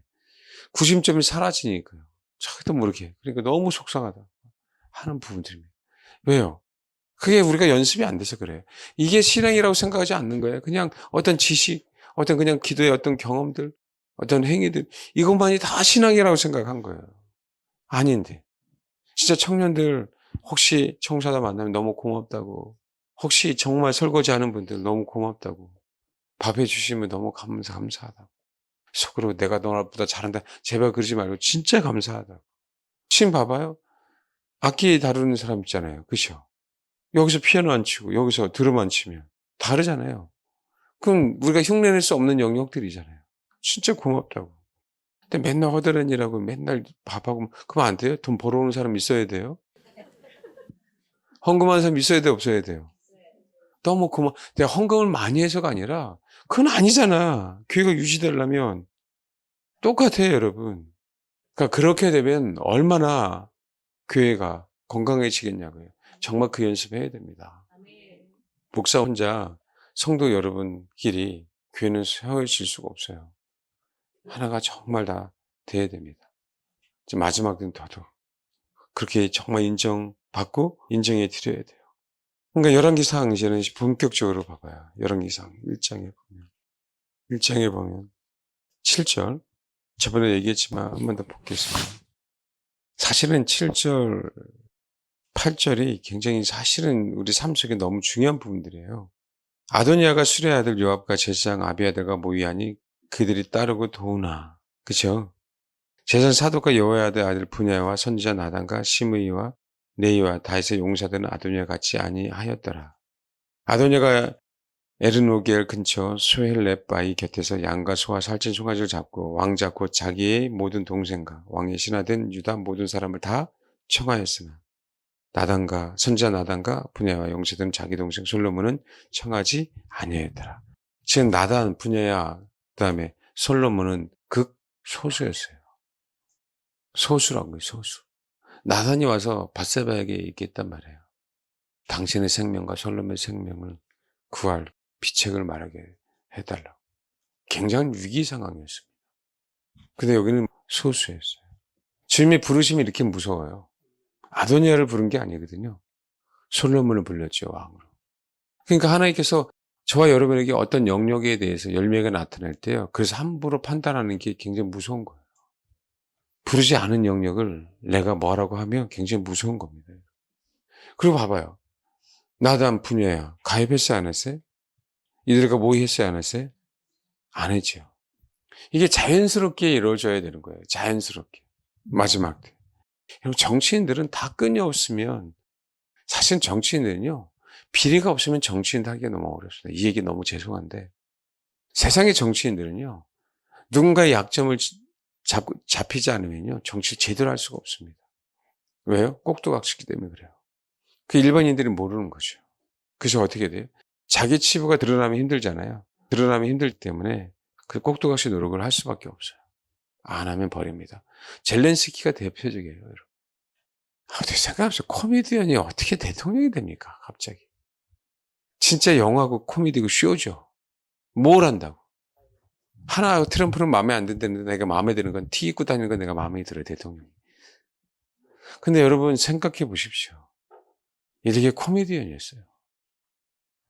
구심점이 사라지니까요. 자기도 모르게. 그러니까 너무 속상하다 하는 부분들입니다. 왜요? 그게 우리가 연습이 안 돼서 그래요. 이게 신앙이라고 생각하지 않는 거예요. 그냥 어떤 지식, 어떤 그냥 기도의 어떤 경험들, 어떤 행위들, 이것만이 다 신앙이라고 생각한 거예요. 아닌데. 진짜 청년들 혹시 청사다 만나면 너무 고맙다고. 혹시 정말 설거지 하는 분들 너무 고맙다고. 밥 해주시면 너무 감사하다고. 속으로 내가 너보다 잘한다. 제발 그러지 말고 진짜 감사하다고. 지금 봐봐요. 악기 다루는 사람 있잖아요. 그죠? 여기서 피아노 안 치고 여기서 드럼 안 치면 다르잖아요. 그럼 우리가 흉내낼 수 없는 영역들이잖아요. 진짜 고맙다고. 근데 맨날 허드렛 일하고 맨날 밥하고 그러면 안 돼요? 돈 벌어오는 사람 있어야 돼요? 헌금하는 사람 있어야 돼요? 없어야 돼요? 너무 내가 헌금을 많이 해서가 아니라 그건 아니잖아. 교회가 유지되려면 똑같아요, 여러분. 그러니까 그렇게 되면 얼마나 교회가 건강해지겠냐고요. 정말 그 연습해야 됩니다. 목사 혼자 성도 여러분끼리 교회는 세워질 수가 없어요. 하나가 정말 다 돼야 됩니다. 이제 마지막은 더더욱 그렇게 정말 인정받고 인정해 드려야 돼요. 그러니까 열왕기상 이제는 본격적으로 봐봐요. 열왕기상 1장에 보면 7절 저번에 얘기했지만 한 번 더 보겠습니다. 사실은 7절, 8절이 굉장히 사실은 우리 삶 속에 너무 중요한 부분들이에요. 아도니아가 수레 아들 요압과 제사장 아비아들과 모이하니 그들이 따르고 도우나. 그죠? 제사장 사독과 여호야의 아들 분야와 선지자 나단과 시므이와 네이와 다윗의 용사들은 아도니아 같이 아니하였더라. 아도니아가 에르노겔 근처 스헬렙바이 곁에서 양과 소와 살찐 송아지를 잡고 왕자 곧 자기의 모든 동생과 왕의 신하된 유다 모든 사람을 다 청하였으나 선지자 나단과 분야와 용사들은 자기 동생 솔로몬은 청하지 아니하였더라. 즉 나단, 분야야 그다음에 솔로몬은 극소수였어요. 소수라고요, 소수. 나단이 와서 밧세바에게 얘기했단 말이에요. 당신의 생명과 솔로몬의 생명을 구할 비책을 말하게 해달라고. 굉장한 위기 상황이었습니다. 근데 여기는 소수였어요. 주님의 부르심이 이렇게 무서워요. 아도니아를 부른 게 아니거든요. 솔로몬을 불렀죠, 왕으로. 그러니까 하나님께서 저와 여러분에게 어떤 영역에 대해서 열매가 나타날 때요. 그래서 함부로 판단하는 게 굉장히 무서운 거예요. 부르지 않은 영역을 내가 뭐라고 하면 굉장히 무서운 겁니다. 그리고 봐봐요. 나단 분야야. 가입했어요, 안 했어요? 이들과 모의했어요, 안 했어요? 안 했죠. 이게 자연스럽게 이루어져야 되는 거예요. 자연스럽게. 마지막 때. 여러분 정치인들은 다 끈이 없으면 사실 정치인들은요. 비리가 없으면 정치인 하기가 너무 어렵습니다. 이 얘기 너무 죄송한데 세상의 정치인들은요. 누군가의 약점을 잡히지 않으면요. 정치를 제대로 할 수가 없습니다. 왜요? 꼭두각시기 때문에 그래요. 그 일반인들이 모르는 거죠. 그래서 어떻게 돼요? 자기 치부가 드러나면 힘들잖아요. 드러나면 힘들기 때문에 그 꼭두각시 노력을 할 수밖에 없어요. 안 하면 버립니다. 젤렌스키가 대표적이에요. 여러분. 어떻게 생각하세요? 코미디언이 어떻게 대통령이 됩니까? 갑자기. 진짜 영화고 코미디고 쇼죠. 뭘 한다고. 하나 트럼프는 마음에 안 든다는데 내가 마음에 드는 건 티 입고 다니는 건 내가 마음에 들어요. 대통령이. 근데 여러분 생각해 보십시오. 이렇게 코미디언이었어요.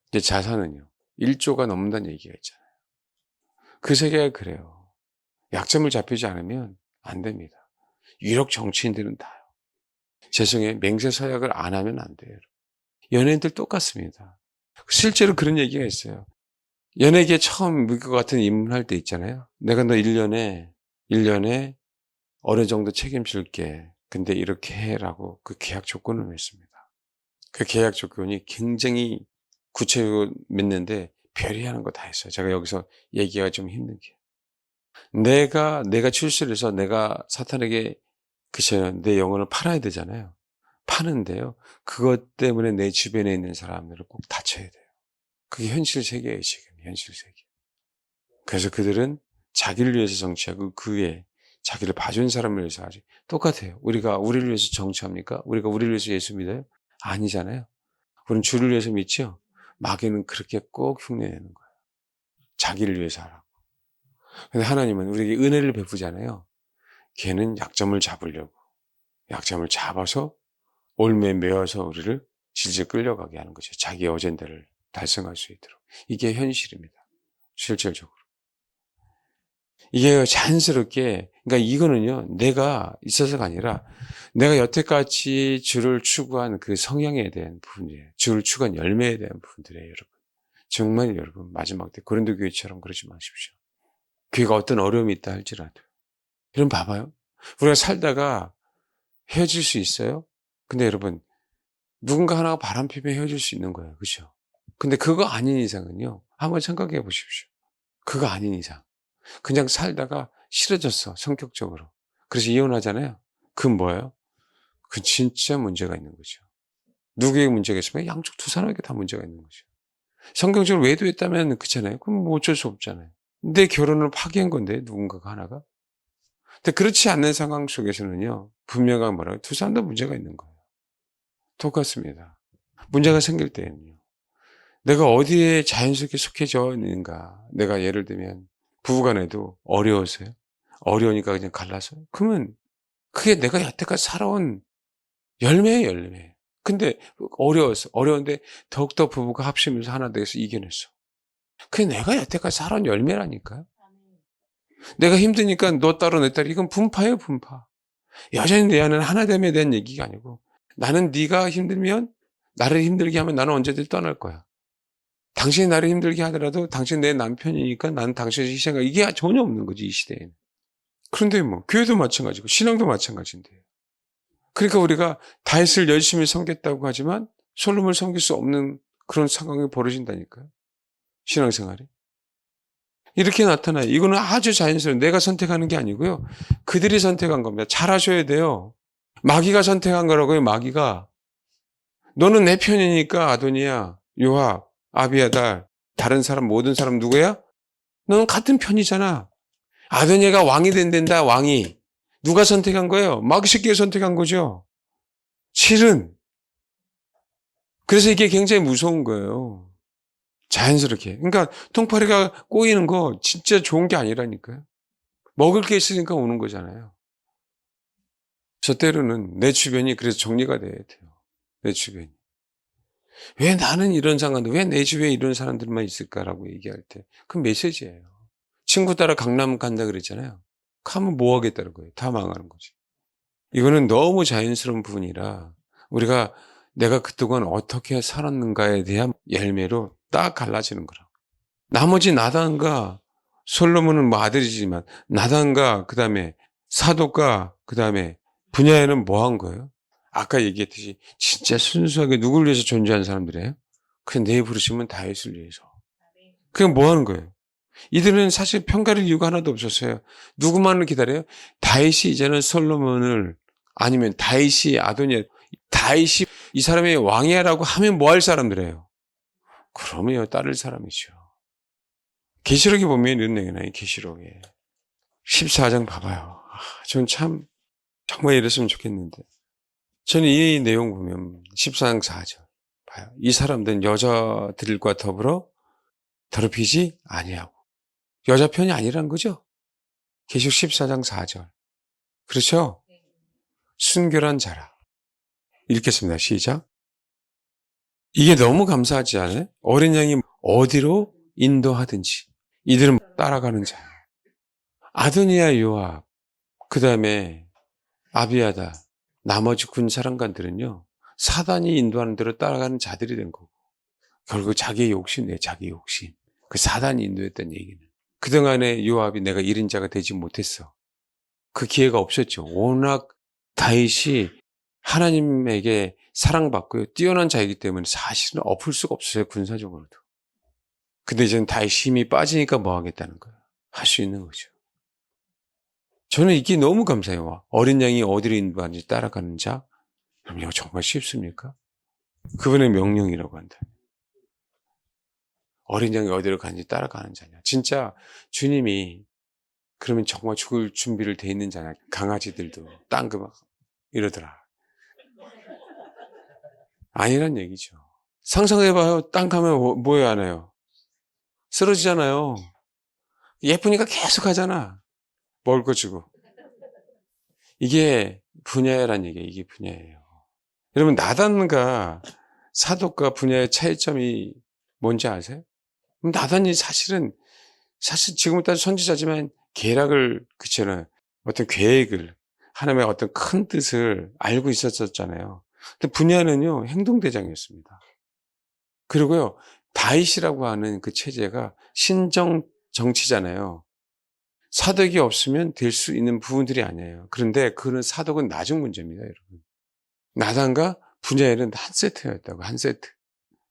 이제 자산은요. 1조가 넘는다는 얘기가 있잖아요. 그 세계가 그래요. 약점을 잡히지 않으면 안 됩니다. 유력 정치인들은 다요. 죄송해요. 맹세서약을 안 하면 안 돼요. 연예인들 똑같습니다. 실제로 그런 얘기가 있어요. 연예계에 처음 물것 같은 입문할 때 있잖아요. 내가 너 1년에 어느 정도 책임질게. 근데 이렇게 해라고 그 계약 조건을 맺습니다. 그 계약 조건이 굉장히 구체적으로 맺는데 별의하는 거 다 있어요. 제가 여기서 얘기가 좀 힘든 게. 내가 출세를 해서 내가 사탄에게 내 영혼을 팔아야 되잖아요. 파는데요. 그것 때문에 내 주변에 있는 사람들을 꼭 다쳐야 돼요. 그게 현실 세계예요, 지금. 현실 세계. 그래서 그들은 자기를 위해서 정치하고 그 외에 자기를 봐준 사람을 위해서 하지. 똑같아요. 우리가 우리를 위해서 정치합니까? 우리가 우리를 위해서 예수 믿어요? 아니잖아요. 우리는 주를 위해서 믿죠? 마귀는 그렇게 꼭 흉내내는 거예요. 자기를 위해서 하라고. 근데 하나님은 우리에게 은혜를 베푸잖아요. 걔는 약점을 잡으려고. 약점을 잡아서 올매에 메어서 우리를 질질 끌려가게 하는 거죠. 자기의 어젠다를 달성할 수 있도록. 이게 현실입니다. 실질적으로. 이게 자연스럽게, 그러니까 이거는요, 내가 있어서가 아니라 내가 여태까지 주를 추구한 그 성향에 대한 부분이에요. 주를 추구한 열매에 대한 부분들이에요, 여러분. 정말 여러분, 마지막 때 고린도 교회처럼 그러지 마십시오. 교회가 어떤 어려움이 있다 할지라도. 여러분 봐봐요. 우리가 살다가 헤어질 수 있어요? 근데 여러분, 누군가 하나가 바람 피면 헤어질 수 있는 거예요. 그렇죠? 근데 그거 아닌 이상은요. 한번 생각해 보십시오. 그거 아닌 이상. 그냥 살다가 싫어졌어. 성격적으로. 그래서 이혼하잖아요. 그건 뭐예요? 그 진짜 문제가 있는 거죠. 누구에게 문제가 있으면 양쪽 두 사람에게 다 문제가 있는 거죠. 성경적으로 외도했다면 그렇잖아요. 그럼 뭐 어쩔 수 없잖아요. 내 결혼을 파기한 건데 누군가가 하나가. 근데 그렇지 않는 상황 속에서는요. 분명한 뭐라고 두 사람 다 문제가 있는 거예요. 똑같습니다. 문제가 생길 때는요. 내가 어디에 자연스럽게 속해져 있는가. 내가 예를 들면 부부간에도 어려워서요. 어려우니까 그냥 갈라서요. 그러면 그게 내가 여태까지 살아온 열매예요, 열매. 근데 어려웠어. 어려운데 더욱더 부부가 합심해서 하나 돼서 이겨냈어. 그게 내가 여태까지 살아온 열매라니까요. 내가 힘드니까 너 따로 내 따로 이건 분파예요, 분파. 여전히 내 안에는 하나됨에 대한 얘기가 아니고 나는 네가 힘들면 나를 힘들게 하면 나는 언제든 떠날 거야. 당신이 나를 힘들게 하더라도 당신 내 남편이니까 나는 당신을 희생하 이게 전혀 없는 거지 이 시대에는. 그런데 뭐 교회도 마찬가지고 신앙도 마찬가지인데요. 그러니까 우리가 다윗을 열심히 섬겼다고 하지만 솔로몬을 섬길 수 없는 그런 상황이 벌어진다니까요. 신앙생활이. 이렇게 나타나요. 이거는 아주 자연스러운 내가 선택하는 게 아니고요. 그들이 선택한 겁니다. 잘 하셔야 돼요. 마귀가 선택한 거라고요. 마귀가. 너는 내 편이니까 아도니야, 요압, 아비아달, 다른 사람 모든 사람 누구야? 너는 같은 편이잖아. 아도니아가 왕이 된다 왕이. 누가 선택한 거예요? 마귀 새끼가 선택한 거죠. 실은. 그래서 이게 굉장히 무서운 거예요. 자연스럽게. 그러니까 통파리가 꼬이는 거 진짜 좋은 게 아니라니까요. 먹을 게 있으니까 오는 거잖아요. 저 때로는 내 주변이 그래서 정리가 돼야 돼요. 내 주변이. 왜 나는 이런 상황인데 왜 내 주변에 이런 사람들만 있을까라고 얘기할 때 그 메시지예요. 친구 따라 강남 간다 그랬잖아요. 가면 뭐 하겠다는 거예요. 다 망하는 거지. 이거는 너무 자연스러운 부분이라 우리가 내가 그동안 어떻게 살았는가에 대한 열매로 딱 갈라지는 거라. 나머지 나단과 솔로몬은 뭐 아들이지만 나단과 그다음에 사도가 그다음에 분야에는 뭐 한 거예요? 아까 얘기했듯이 진짜 순수하게 누굴 위해서 존재하는 사람들이에요? 그냥 내 부르심은 다윗을 위해서. 그냥 뭐 하는 거예요? 이들은 사실 편가를 이유가 하나도 없었어요. 누구만을 기다려요? 다윗이 이제는 솔로몬을 아니면 다윗이 아도니아, 다윗이 이 사람이 왕이야라고 하면 뭐 할 사람들이에요? 그러면요 따를 사람이죠. 계시록에 보면 이런 내용이 나요. 계시록에 14장 봐봐요. 전 참 정말 이랬으면 좋겠는데 저는 이 내용 보면 14장 4절 봐요. 이 사람들은 여자들과 더불어 더럽히지 아니하고 여자 편이 아니라는 거죠. 계시록 14장 4절 그렇죠? 순결한 자라. 읽겠습니다. 시작. 이게 너무 감사하지 않아요? 어린 양이 어디로 인도하든지 이들은 따라가는 자예요. 아도니아 요압 그 다음에 아비아다 나머지 군사령관들은요 사단이 인도하는 대로 따라가는 자들이 된 거고 결국 자기의 욕심이에요. 자기 욕심. 그 사단이 인도했던 얘기는 그동안에 요압이 내가 이른 자가 되지 못했어. 그 기회가 없었죠. 워낙 다윗이 하나님에게 사랑받고요. 뛰어난 자이기 때문에 사실은 엎을 수가 없어요. 군사적으로도. 근데 이제는 다윗 힘이 빠지니까 뭐 하겠다는 거예요. 할 수 있는 거죠. 저는 이게 너무 감사해요. 어린 양이 어디로 인도하는지 따라가는 자. 그럼 이거 정말 쉽습니까? 그분의 명령이라고 한다. 어린 양이 어디로 가는지 따라가는 자냐. 진짜 주님이 그러면 정말 죽을 준비를 돼 있는 자냐. 강아지들도 땅금 이러더라. 아니란 얘기죠. 상상해봐요. 땅 가면 뭐 해야 하나요? 쓰러지잖아요. 예쁘니까 계속 하잖아. 먹을 거 주고. 이게 분야란 얘기예요. 이게 분야예요. 여러분 나단과 사독과 분야의 차이점이 뭔지 아세요? 나단이 사실 지금은 따져 선지자지만 계략을 그치는 어떤 계획을 하나님의 어떤 큰 뜻을 알고 있었잖아요. 근데 분야는요 행동대장이었습니다. 그리고요 다윗이라고 하는 그 체제가 신정 정치잖아요. 사덕이 없으면 될 수 있는 부분들이 아니에요. 그런데 그런 사덕은 나중 문제입니다, 여러분. 나단과 분야에는 한 세트였다고, 한 세트.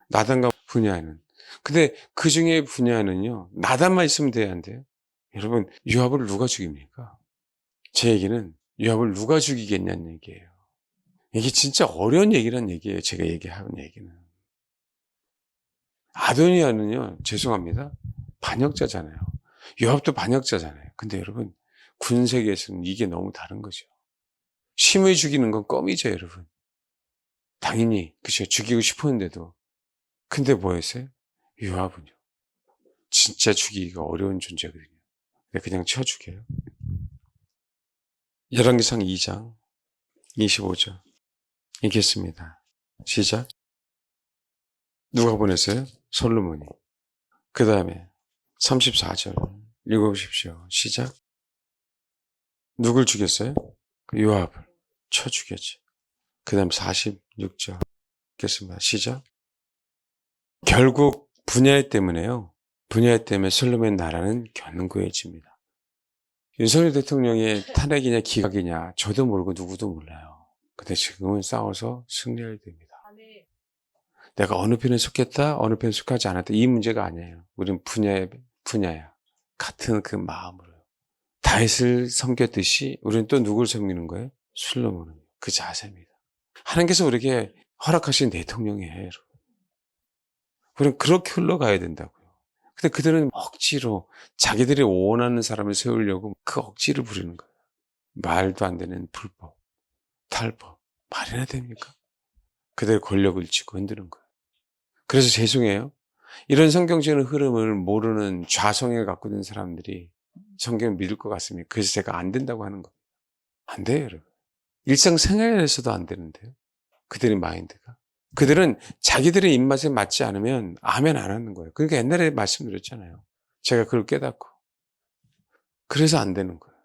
나단과 분야에는. 근데 그 중에 분야는요, 나단만 있으면 돼야 안 돼요? 여러분, 요압을 누가 죽입니까? 제 얘기는 요압을 누가 죽이겠냐는 얘기예요. 이게 진짜 어려운 얘기란 얘기예요, 제가 얘기하는 얘기는. 아도니아는요, 죄송합니다. 반역자잖아요. 요압도 반역자잖아요. 근데 여러분, 군세계에서는 이게 너무 다른 거죠. 심을 죽이는 건 껌이죠, 여러분. 당연히, 그죠. 죽이고 싶었는데도. 근데 뭐였어요? 요압은요. 진짜 죽이기가 어려운 존재거든요. 그냥 쳐 죽여요. 열왕기상 2장 25절 읽겠습니다. 시작. 누가 보냈어요? 솔로몬이. 그 다음에 34절 읽어보십시오. 시작. 누굴 죽였어요? 요압을 쳐 죽였지. 그 다음 46절 읽겠습니다. 시작. 결국 분야 때문에요. 분야 때문에 솔로몬 나라는 견고해집니다. 윤석열 대통령의 탄핵이냐 기각이냐 저도 모르고 누구도 몰라요. 근데 지금은 싸워서 승리해야 됩니다. 내가 어느 편에 속했다, 어느 편에 속하지 않았다 이 문제가 아니에요. 우리는 분야야. 같은 그 마음으로요. 다윗을 섬겼듯이 우리는 또 누굴 섬기는 거예요? 솔로몬은 그 자세입니다. 하나님께서 우리에게 허락하신 대통령이에요, 여러분. 우리는 그렇게 흘러가야 된다고요. 근데 그들은 억지로 자기들이 원하는 사람을 세우려고 그 억지를 부리는 거예요. 말도 안 되는 불법, 탈법, 말이나 됩니까? 그들의 권력을 쥐고 흔드는 거예요. 그래서 죄송해요. 이런 성경적인 흐름을 모르는 좌성에 갖고 있는 사람들이 성경을 믿을 것 같습니다. 그래서 제가 안 된다고 하는 거예요. 안 돼요, 여러분. 일상생활에서도 안 되는데요. 그들의 마인드가. 그들은 자기들의 입맛에 맞지 않으면 아멘 안 하는 거예요. 그러니까 옛날에 말씀드렸잖아요. 제가 그걸 깨닫고. 그래서 안 되는 거예요.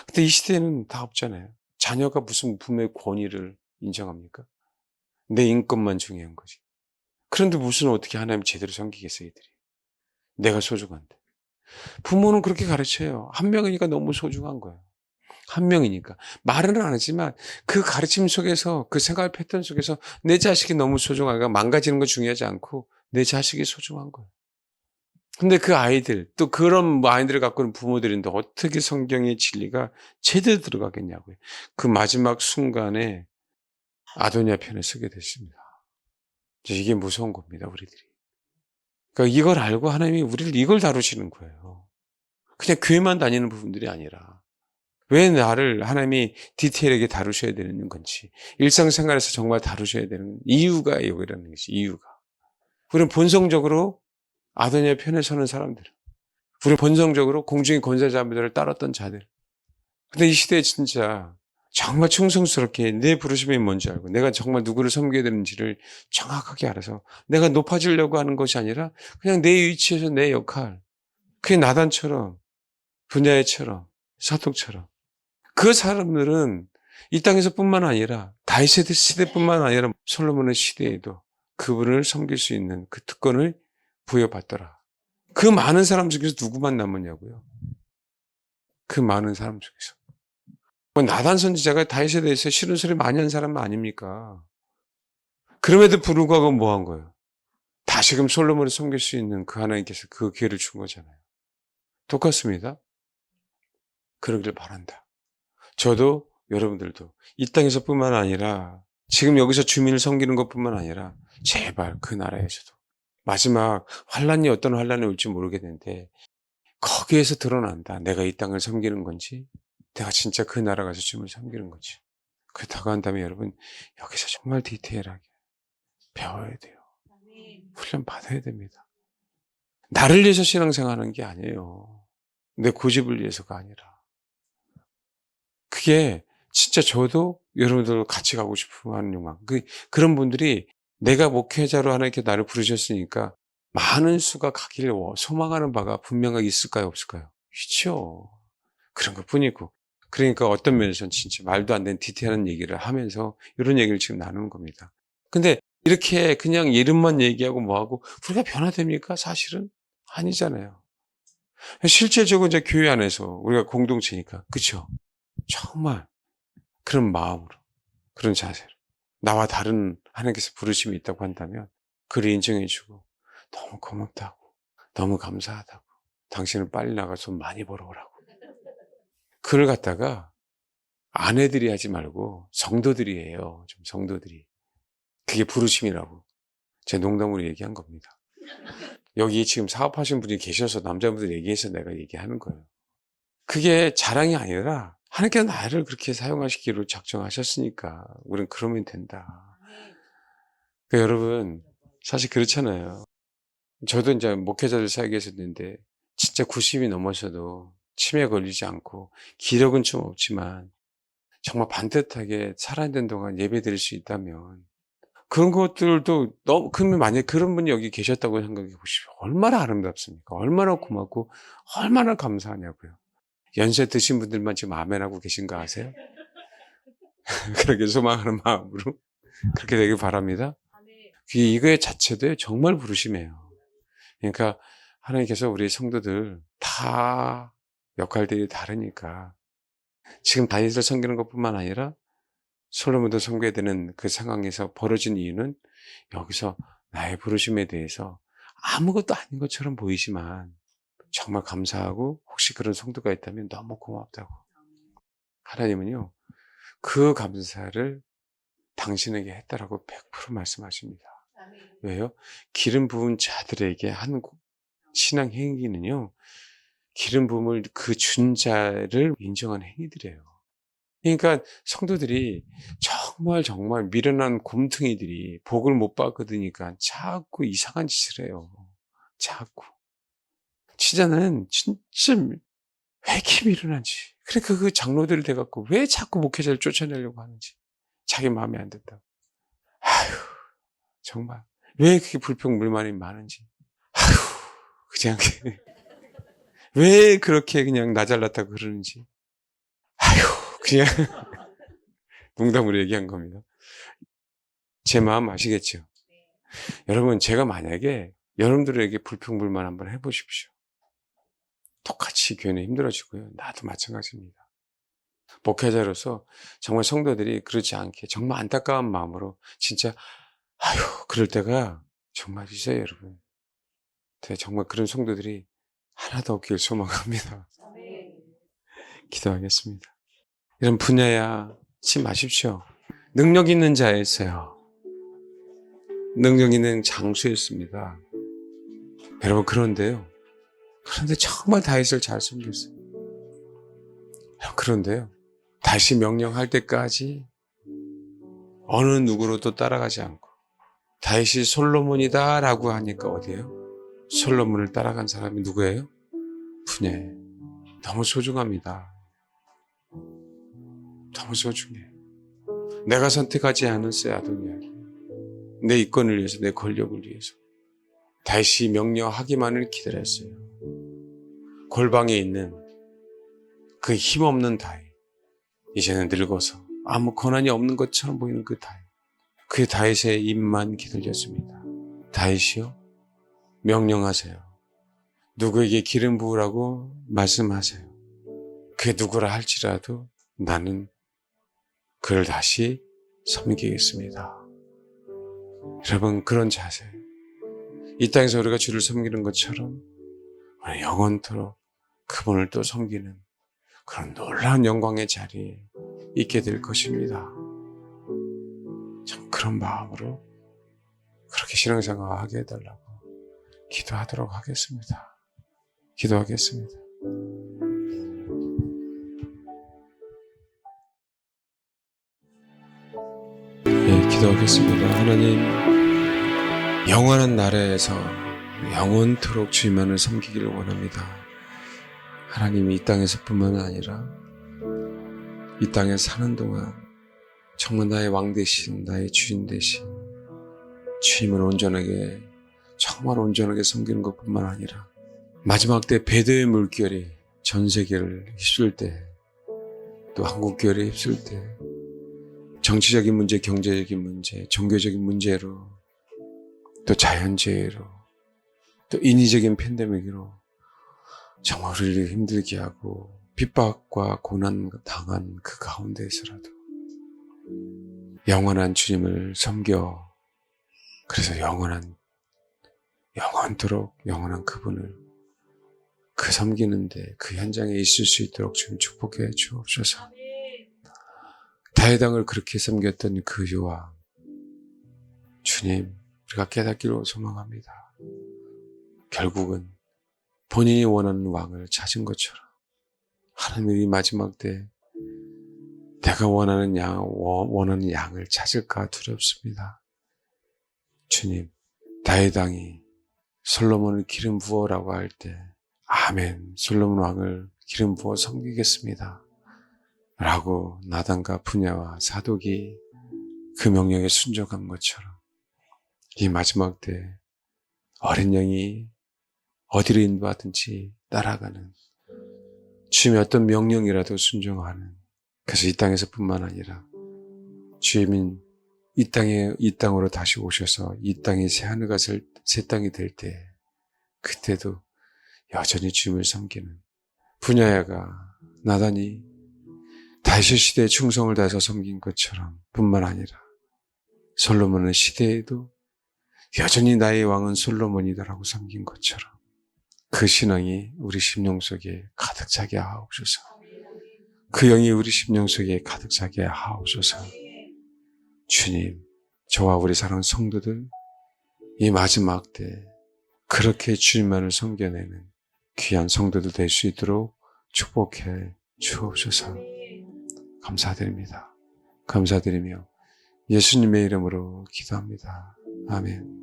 근데 이 시대에는 다 없잖아요. 자녀가 무슨 부모의 권위를 인정합니까? 내 인권만 중요한 거지. 그런데 무슨 어떻게 하나님 제대로 섬기겠어요, 이들이. 내가 소중한데. 부모는 그렇게 가르쳐요. 한 명이니까 너무 소중한 거예요. 한 명이니까. 말은 안 하지만 그 가르침 속에서 그 생활 패턴 속에서 내 자식이 너무 소중하니까 망가지는 거 중요하지 않고 내 자식이 소중한 거예요. 근데 그 아이들 또 그런 아이들을 갖고 있는 부모들인데 어떻게 성경의 진리가 제대로 들어가겠냐고요. 그 마지막 순간에 아도니아 편에 서게 됐습니다. 이게 무서운 겁니다, 우리들이. 그러니까 이걸 알고 하나님이 우리를 이걸 다루시는 거예요. 그냥 교회만 다니는 부분들이 아니라 왜 나를 하나님이 디테일하게 다루셔야 되는 건지, 일상생활에서 정말 다루셔야 되는 이유가 여기라는 것이 이유가. 우리는 본성적으로 아도니아 편에 서는 사람들, 우리는 본성적으로 공중의 권세자들을 따랐던 자들. 근데 이 시대에 진짜 정말 충성스럽게 내 부르심이 뭔지 알고 내가 정말 누구를 섬겨야 되는지를 정확하게 알아서 내가 높아지려고 하는 것이 아니라 그냥 내 위치에서 내 역할, 그게 나단처럼 분야에처럼 사독처럼 그 사람들은 이 땅에서뿐만 아니라 다윗의 시대뿐만 아니라 솔로몬의 시대에도 그분을 섬길 수 있는 그 특권을 부여받더라. 그 많은 사람 중에서 누구만 남았냐고요. 그 많은 사람 중에서. 뭐 나단 선지자가 다윗에 대해서 싫은 소리 많이 한 사람 아닙니까? 그럼에도 불구하고 뭐 한 거예요? 다시금 솔로몬을 섬길 수 있는 그 하나님께서 그 기회를 준 거잖아요. 똑같습니다. 그러기를 바란다. 저도 여러분들도 이 땅에서뿐만 아니라 지금 여기서 주민을 섬기는 것뿐만 아니라 제발 그 나라에서도 마지막 환란이 어떤 환란이 올지 모르겠는데 거기에서 드러난다. 내가 이 땅을 섬기는 건지 내가 진짜 그 나라 가서 주님을 섬기는 건지. 그렇다고 한다면 여러분 여기서 정말 디테일하게 배워야 돼요. 훈련 받아야 됩니다. 나를 위해서 신앙생활하는 게 아니에요. 내 고집을 위해서가 아니라. 그게 진짜 저도 여러분들과 같이 가고 싶어 하는 욕망. 그런 분들이 내가 목회자로 하나님께 나를 부르셨으니까 많은 수가 가기를 소망하는 바가 분명하게 있을까요? 없을까요? 있죠. 그런 것 뿐이고. 그러니까 어떤 면에서는 진짜 말도 안 되는 디테일한 얘기를 하면서 이런 얘기를 지금 나누는 겁니다. 근데 이렇게 그냥 이름만 얘기하고 뭐하고 우리가 변화됩니까? 사실은 아니잖아요. 실제적으로 이제 교회 안에서 우리가 공동체니까. 그렇죠? 정말 그런 마음으로, 그런 자세로 나와 다른 하나님께서 부르심이 있다고 한다면 그를 인정해주고 너무 고맙다고, 너무 감사하다고, 당신은 빨리 나가서 돈 많이 벌어오라고. 그를 갖다가 아내들이 하지 말고 성도들이 해요. 좀 성도들이. 그게 부르심이라고. 제 농담으로 얘기한 겁니다. 여기 지금 사업하신 분이 계셔서 남자분들 얘기해서 내가 얘기하는 거예요. 그게 자랑이 아니라 하나님께서 나를 그렇게 사용하시기로 작정하셨으니까 우리는 그러면 된다. 그러니까 여러분 사실 그렇잖아요. 저도 이제 목회자들 사이에서 있는데 진짜 90이 넘어서도 치매 걸리지 않고 기력은 좀 없지만 정말 반듯하게 살아야 되는 동안 예배 드릴 수 있다면 그런 것들도 너무 그러면 만약에 그런 분이 여기 계셨다고 생각해 보십시오. 얼마나 아름답습니까? 얼마나 고맙고 얼마나 감사하냐고요. 연세 드신 분들만 지금 아멘하고 계신 거 아세요? 그렇게 소망하는 마음으로 그렇게 되길 바랍니다. 이거 자체도 정말 부르심이에요. 그러니까 하나님께서 우리 성도들 다 역할들이 다르니까 지금 다윗을 섬기는 것뿐만 아니라 솔로몬도 섬겨야 되는 그 상황에서 벌어진 이유는 여기서 나의 부르심에 대해서 아무것도 아닌 것처럼 보이지만 정말 감사하고 혹시 그런 성도가 있다면 너무 고맙다고. 하나님은요, 그 감사를 당신에게 했다라고 100% 말씀하십니다. 왜요? 기름 부은 자들에게 한 신앙 행위는요, 기름 부음을 그 준 자를 인정한 행위들이에요. 그러니까 성도들이 정말 미련한 곰퉁이들이 복을 못 받거드니까 자꾸 이상한 짓을 해요. 자꾸. 치자는 진짜 왜 이렇게 미련한지. 그러니까 그 장로들을 대갖고 왜 자꾸 목회자를 쫓아내려고 하는지. 자기 마음에 안 든다고. 아휴, 정말. 왜 그렇게 불평불만이 많은지. 아휴, 그냥. 왜 그렇게 그냥 나 잘났다고 그러는지. 아휴, 그냥. 농담으로 얘기한 겁니다. 제 마음 아시겠죠? 여러분, 제가 만약에 여러분들에게 불평불만 한번 해보십시오. 똑같이 교회는 힘들어지고요. 나도 마찬가지입니다. 목회자로서 정말 성도들이 그렇지 않게 정말 안타까운 마음으로 진짜 그럴 때가 정말 있어요, 여러분. 정말 그런 성도들이 하나도 없길 소망합니다. 기도하겠습니다. 이런 분야야 잊지 마십시오. 능력 있는 자였어요. 능력 있는 장수였습니다. 여러분, 그런데 정말 다윗을 잘 섬겼어요. 그런데요, 다시 명령할 때까지 어느 누구로도 따라가지 않고 다윗이 솔로몬이다 라고 하니까 어디예요? 솔로몬을 따라간 사람이 누구예요? 분야예요. 너무 소중합니다. 너무 소중해. 내가 선택하지 않았어요, 아도니아. 내 이권을 위해서, 내 권력을 위해서. 다시 명령하기만을 기다렸어요. 골방에 있는 그 힘없는 다윗. 이제는 늙어서 아무 권한이 없는 것처럼 보이는 그 다윗. 그 다윗의 입만 기다렸습니다. 다윗이요, 명령하세요. 누구에게 기름 부으라고 말씀하세요. 그게 누구라 할지라도 나는 그를 다시 섬기겠습니다. 여러분, 그런 자세. 이 땅에서 우리가 주를 섬기는 것처럼 영원토록 그분을 또 섬기는 그런 놀라운 영광의 자리에 있게 될 것입니다. 참 그런 마음으로 그렇게 신앙생활 하게 해달라고 기도하도록 하겠습니다. 기도하겠습니다. 기도하겠습니다. 하나님, 영원한 나라에서 영원토록 주님만을 섬기기를 원합니다. 하나님이 이 땅에서 뿐만 아니라 이 땅에 사는 동안 정말 나의 왕 대신, 나의 주인 대신 주님을 온전하게, 정말 온전하게 섬기는 것뿐만 아니라 마지막 때 배도의 물결이 전 세계를 휩쓸 때, 또 한국교회를 휩쓸 때 정치적인 문제, 경제적인 문제, 종교적인 문제로, 또 자연재해로, 또 인위적인 팬데믹으로 정말 우리를 힘들게 하고 핍박과 고난 당한 그 가운데에서라도 영원한 주님을 섬겨, 그래서 영원토록 영원한 그분을 그 섬기는데 그 현장에 있을 수 있도록 주님 축복해 주옵소서. 다윗 왕을 그렇게 섬겼던 그 요왕, 주님, 우리가 깨닫기로 소망합니다. 결국은 본인이 원하는 왕을 찾은 것처럼 하나님이 마지막 때 내가 원하는 양을 찾을까 두렵습니다. 주님, 다윗 왕이 솔로몬을 기름 부어라고 할 때 아멘, 솔로몬 왕을 기름 부어 섬기겠습니다 라고 나단과 분야와 사독이 그 명령에 순종한 것처럼 이 마지막 때 어린 양이 어디로 인도하든지 따라가는, 주님의 어떤 명령이라도 순종하는, 그래서 이 땅에서 뿐만 아니라 주님은 이 땅으로 다시 오셔서 이 땅이 새 하늘 같은 새 땅이 될 때 그때도 여전히 주님을 섬기는 분야야가, 나단이 다윗 시대에 충성을 다해서 섬긴 것처럼 뿐만 아니라 솔로몬의 시대에도 여전히 나의 왕은 솔로몬이다라고 섬긴 것처럼 그 신앙이 우리 심령 속에 가득 차게 하옵소서. 그 영이 우리 심령 속에 가득 차게 하옵소서. 주님, 저와 우리 사랑하는 성도들 이 마지막 때 그렇게 주님만을 섬겨내는 귀한 성도들 될 수 있도록 축복해 주옵소서. 감사드립니다. 감사드리며 예수님의 이름으로 기도합니다. 아멘.